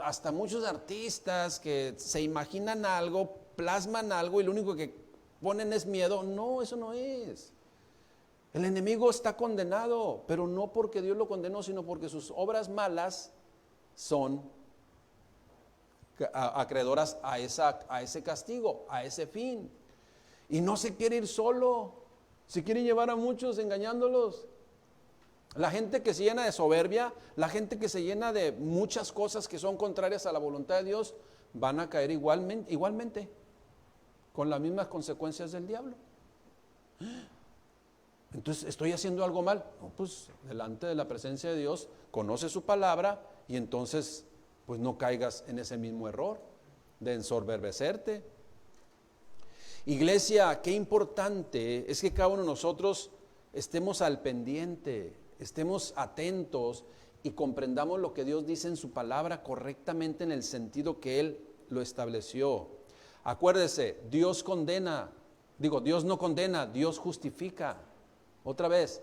[SPEAKER 4] hasta muchos artistas que se imaginan algo, plasman algo y lo único que ponen es miedo. No, eso no es. El enemigo está condenado, pero no porque Dios lo condenó, sino porque sus obras malas son acreedoras a ese castigo, a ese fin. Y no se quiere ir solo, se quiere llevar a muchos engañándolos. La gente que se llena de soberbia, la gente que se llena de muchas cosas que son contrarias a la voluntad de Dios, van a caer igualmente con las mismas consecuencias del diablo. Entonces, ¿estoy haciendo algo mal? No, pues delante de la presencia de Dios, conoce su palabra y entonces pues no caigas en ese mismo error de ensoberbecerte. Iglesia, qué importante es que cada uno de nosotros estemos al pendiente, estemos atentos y comprendamos lo que Dios dice en su palabra correctamente en el sentido que Él lo estableció. Acuérdese, Dios no condena, Dios justifica. Otra vez,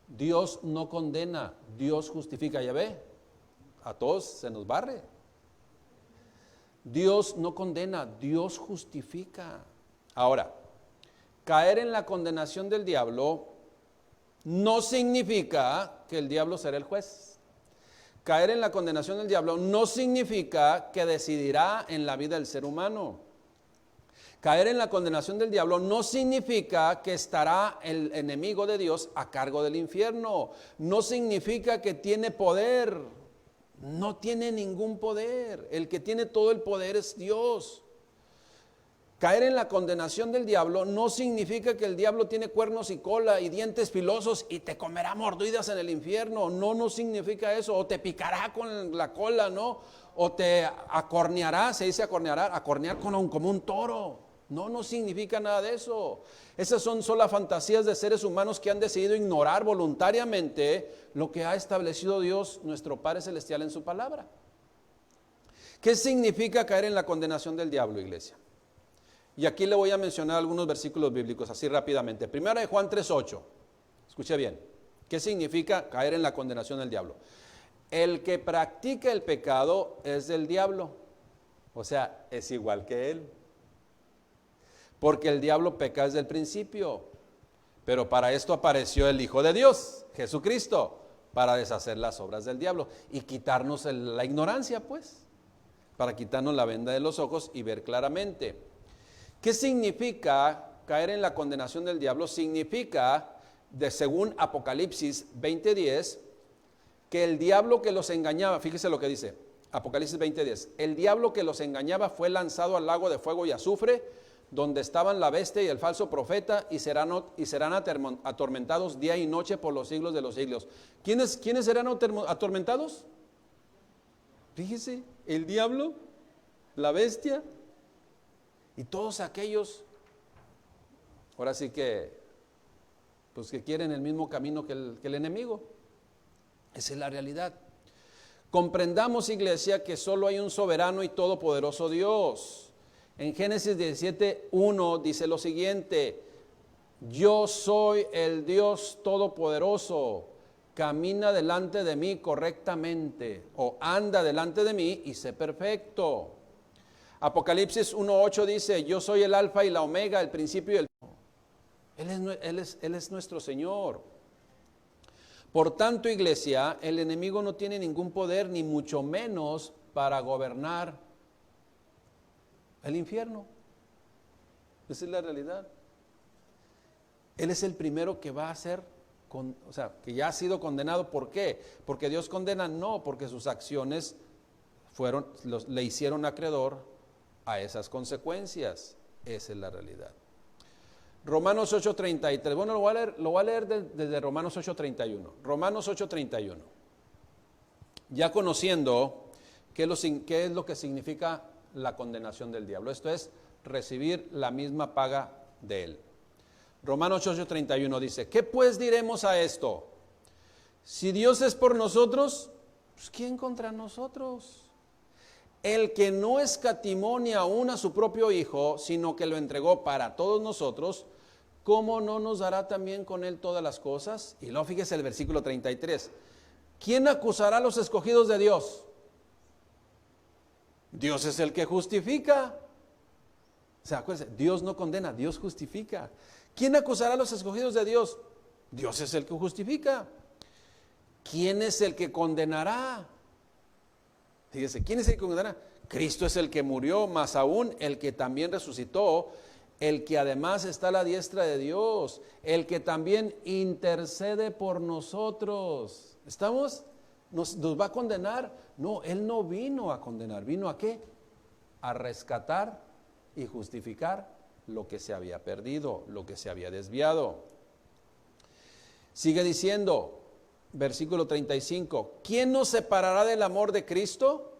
[SPEAKER 4] Dios no condena, Dios justifica. ¿Ya ve? A todos se nos barre. Dios no condena, Dios justifica. Ahora, caer en la condenación del diablo no significa que el diablo será el juez. Caer en la condenación del diablo no significa que decidirá en la vida del ser humano. Caer en la condenación del diablo no significa que estará el enemigo de Dios a cargo del infierno. No significa que tiene poder. No tiene ningún poder. El que tiene todo el poder es Dios. Caer en la condenación del diablo no significa que el diablo tiene cuernos y cola y dientes filosos y te comerá mordidas en el infierno. No significa eso. O te picará con la cola, ¿no? O te acorneará, se dice acornear como un toro. No significa nada de eso. Esas son solo fantasías de seres humanos que han decidido ignorar voluntariamente lo que ha establecido Dios, nuestro Padre Celestial, en su palabra. ¿Qué significa caer en la condenación del diablo, iglesia? Y aquí le voy a mencionar algunos versículos bíblicos así rápidamente. Primera de Juan 3:8. Escuche bien. ¿Qué significa caer en la condenación del diablo? El que practica el pecado es del diablo. O sea, es igual que él. Porque el diablo peca desde el principio. Pero para esto apareció el Hijo de Dios, Jesucristo, para deshacer las obras del diablo y quitarnos la ignorancia, pues. Para quitarnos la venda de los ojos y ver claramente. ¿Qué significa caer en la condenación del diablo? Significa, según Apocalipsis 20:10, que el diablo que los engañaba, fíjese lo que dice, Apocalipsis 20:10, el diablo que los engañaba fue lanzado al lago de fuego y azufre, donde estaban la bestia y el falso profeta, y serán atormentados día y noche por los siglos de los siglos. ¿Quiénes serán atormentados? Fíjese, el diablo, la bestia y todos aquellos, ahora sí que, pues que quieren el mismo camino que el enemigo. Esa es la realidad. Comprendamos, iglesia, que solo hay un soberano y todopoderoso Dios. En Génesis 17:1 dice lo siguiente: yo soy el Dios todopoderoso, camina delante de mí correctamente, o anda delante de mí y sé perfecto. Apocalipsis 1:8 dice: yo soy el alfa y la omega, el principio y el fin. Él es nuestro Señor. Por tanto, iglesia, el enemigo no tiene ningún poder, ni mucho menos para gobernar el infierno. Esa es la realidad. Él es el primero que va a ser, que ya ha sido condenado. ¿Por qué? ¿Porque Dios condena? No, porque sus acciones le hicieron acreedor a esas consecuencias. Esa es la realidad. Romanos 8:33. Bueno, lo voy a leer desde Romanos 8:31. Romanos 8:31. Ya conociendo qué es lo que significa la condenación del diablo. Esto es recibir la misma paga de él. Romanos 8:31 dice, ¿qué pues diremos a esto? Si Dios es por nosotros, pues ¿quién contra nosotros? El que no escatimó ni aún a su propio Hijo, sino que lo entregó para todos nosotros, ¿cómo no nos dará también con él todas las cosas? Y luego fíjese el versículo 33. ¿Quién acusará a los escogidos de Dios? Dios es el que justifica. O sea, acuérdense, Dios no condena, Dios justifica. ¿Quién acusará a los escogidos de Dios? Dios es el que justifica. ¿Quién es el que condenará? Fíjese, ¿quién es el que condenará? Cristo es el que murió, más aún el que también resucitó, el que además está a la diestra de Dios, el que también intercede por nosotros. ¿Estamos? ¿Nos va a condenar? No, Él no vino a condenar. ¿Vino a qué? A rescatar y justificar lo que se había perdido, lo que se había desviado. Sigue diciendo, versículo 35, ¿quién nos separará del amor de Cristo?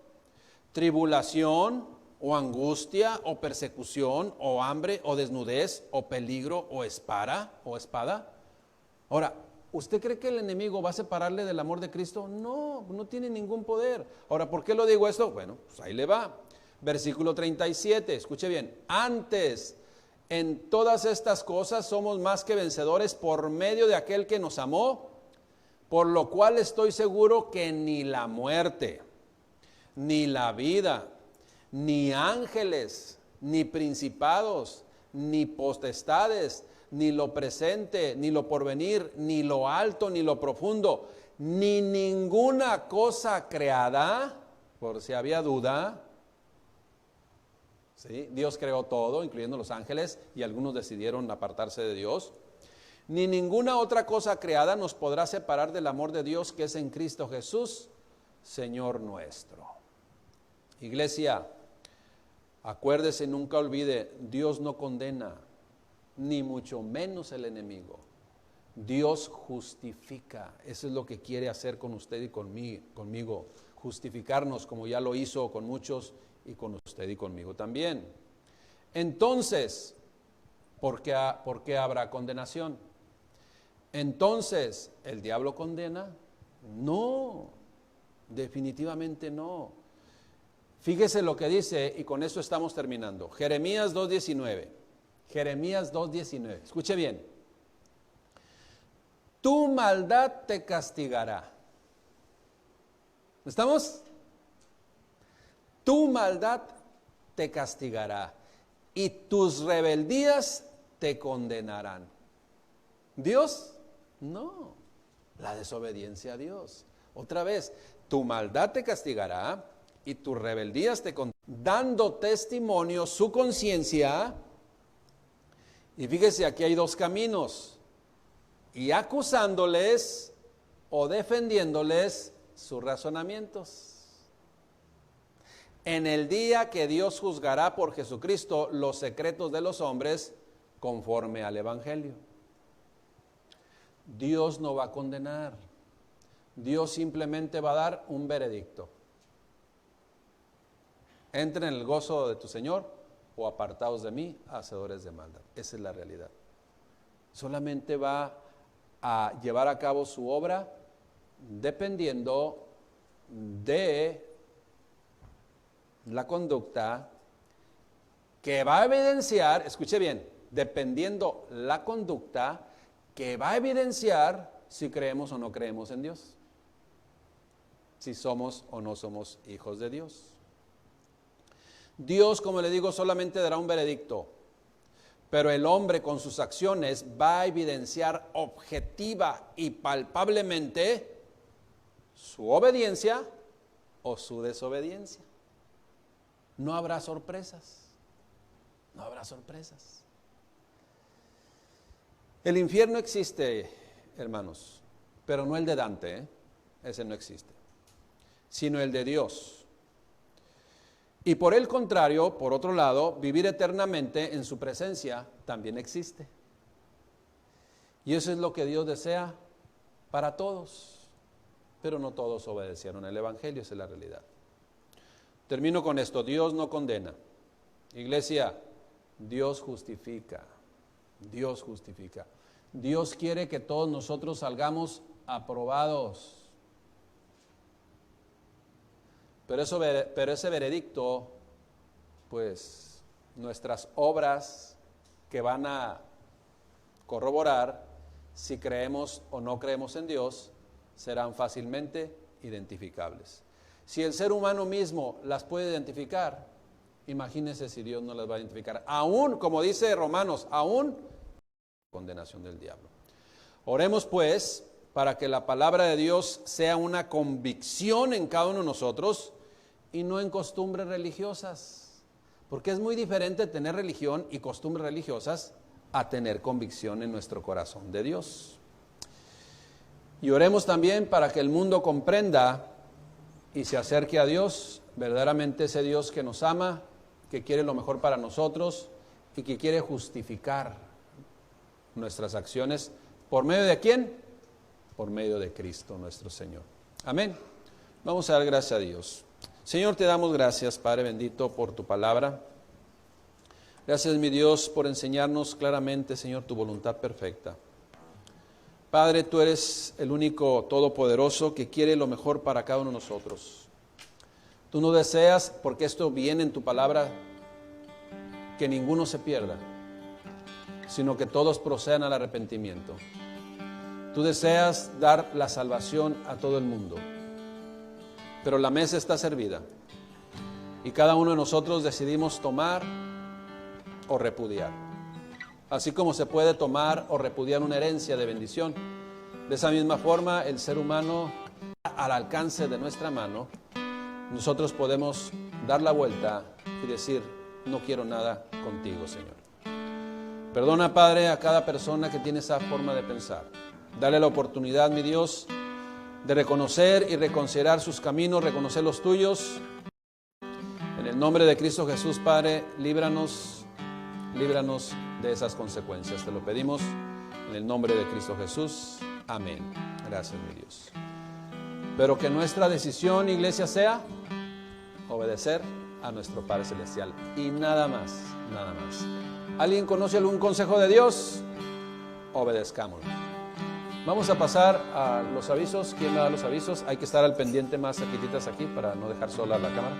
[SPEAKER 4] ¿Tribulación o angustia o persecución o hambre o desnudez o peligro o espada? Ahora, ¿usted cree que el enemigo va a separarle del amor de Cristo? No, no tiene ningún poder. Ahora, ¿por qué lo digo esto? Bueno, pues ahí le va. Versículo 37, escuche bien. Antes, en todas estas cosas somos más que vencedores por medio de aquel que nos amó, por lo cual estoy seguro que ni la muerte, ni la vida, ni ángeles, ni principados, ni potestades, ni lo presente, ni lo porvenir, ni lo alto, ni lo profundo, ni ninguna cosa creada, por si había duda. ¿Sí? Dios creó todo, incluyendo los ángeles, y algunos decidieron apartarse de Dios. Ni ninguna otra cosa creada nos podrá separar del amor de Dios que es en Cristo Jesús, Señor nuestro. Iglesia, acuérdese, nunca olvide, Dios no condena, ni mucho menos el enemigo. Dios justifica. Eso es lo que quiere hacer con usted y conmigo. Justificarnos como ya lo hizo con muchos y con usted y conmigo también. Entonces, ¿por qué habrá condenación? Entonces, ¿el diablo condena? No, definitivamente no. Fíjese lo que dice, y con esto estamos terminando. Jeremías 2:19. Jeremías 2:19. Escuche bien. Tu maldad te castigará. ¿Estamos? Tu maldad te castigará y tus rebeldías te condenarán. ¿Dios? No, la desobediencia a Dios. Otra vez, tu maldad te castigará y tus rebeldías te condenarán, dando testimonio su conciencia. Y fíjese, aquí hay dos caminos, y acusándoles o defendiéndoles sus razonamientos. En el día que Dios juzgará por Jesucristo los secretos de los hombres conforme al Evangelio. Dios no va a condenar. Dios simplemente va a dar un veredicto. Entren en el gozo de tu Señor o apartaos de mí, hacedores de maldad. Esa es la realidad. Solamente va a llevar a cabo su obra dependiendo de la conducta que va a evidenciar, escuche bien, dependiendo la conducta que va a evidenciar si creemos o no creemos en Dios, si somos o no somos hijos de Dios. Dios, como le digo, solamente dará un veredicto, pero el hombre con sus acciones va a evidenciar objetiva y palpablemente su obediencia o su desobediencia. No habrá sorpresas. No habrá sorpresas. El infierno existe, hermanos, pero no el de Dante, ese no existe, sino el de Dios. Y por el contrario, por otro lado, vivir eternamente en su presencia también existe. Y eso es lo que Dios desea para todos. Pero no todos obedecieron el Evangelio, esa es la realidad. Termino con esto, Dios no condena. Iglesia, Dios justifica. Dios justifica. Dios quiere que todos nosotros salgamos aprobados. Pero ese veredicto, pues nuestras obras que van a corroborar si creemos o no creemos en Dios, serán fácilmente identificables. Si el ser humano mismo las puede identificar, imagínense si Dios no las va a identificar. Aún, como dice Romanos, aún condenación del diablo. Oremos pues para que la palabra de Dios sea una convicción en cada uno de nosotros y no en costumbres religiosas. Porque es muy diferente tener religión y costumbres religiosas a tener convicción en nuestro corazón de Dios. Y oremos también para que el mundo comprenda y se acerque a Dios, verdaderamente ese Dios que nos ama, que quiere lo mejor para nosotros y que quiere justificar nuestras acciones. ¿Por medio de quién? Por medio de Cristo nuestro Señor. Amén. Vamos a dar gracias a Dios. Señor, te damos gracias, Padre bendito, por tu palabra. Gracias, mi Dios, por enseñarnos claramente, Señor, tu voluntad perfecta. Padre, tú eres el único todopoderoso que quiere lo mejor para cada uno de nosotros. Tú no deseas, porque esto viene en tu palabra, que ninguno se pierda, sino que todos procedan al arrepentimiento. Tú deseas dar la salvación a todo el mundo, pero la mesa está servida y cada uno de nosotros decidimos tomar o repudiar. Así como se puede tomar o repudiar una herencia de bendición, de esa misma forma el ser humano, al alcance de nuestra mano, nosotros podemos dar la vuelta y decir: no quiero nada contigo, Señor. Perdona, Padre, a cada persona que tiene esa forma de pensar. Dale la oportunidad, mi Dios, de reconocer y reconsiderar sus caminos, reconocer los tuyos. En el nombre de Cristo Jesús, Padre, líbranos de esas consecuencias. Te lo pedimos en el nombre de Cristo Jesús. Amén. Gracias, mi Dios. Pero que nuestra decisión, iglesia, sea obedecer a nuestro Padre Celestial. Y nada más, nada más. ¿Alguien conoce algún consejo de Dios? Obedezcámoslo. Vamos a pasar a los avisos. ¿Quién me da los avisos? Hay que estar al pendiente más cerquititas aquí para no dejar sola la cámara.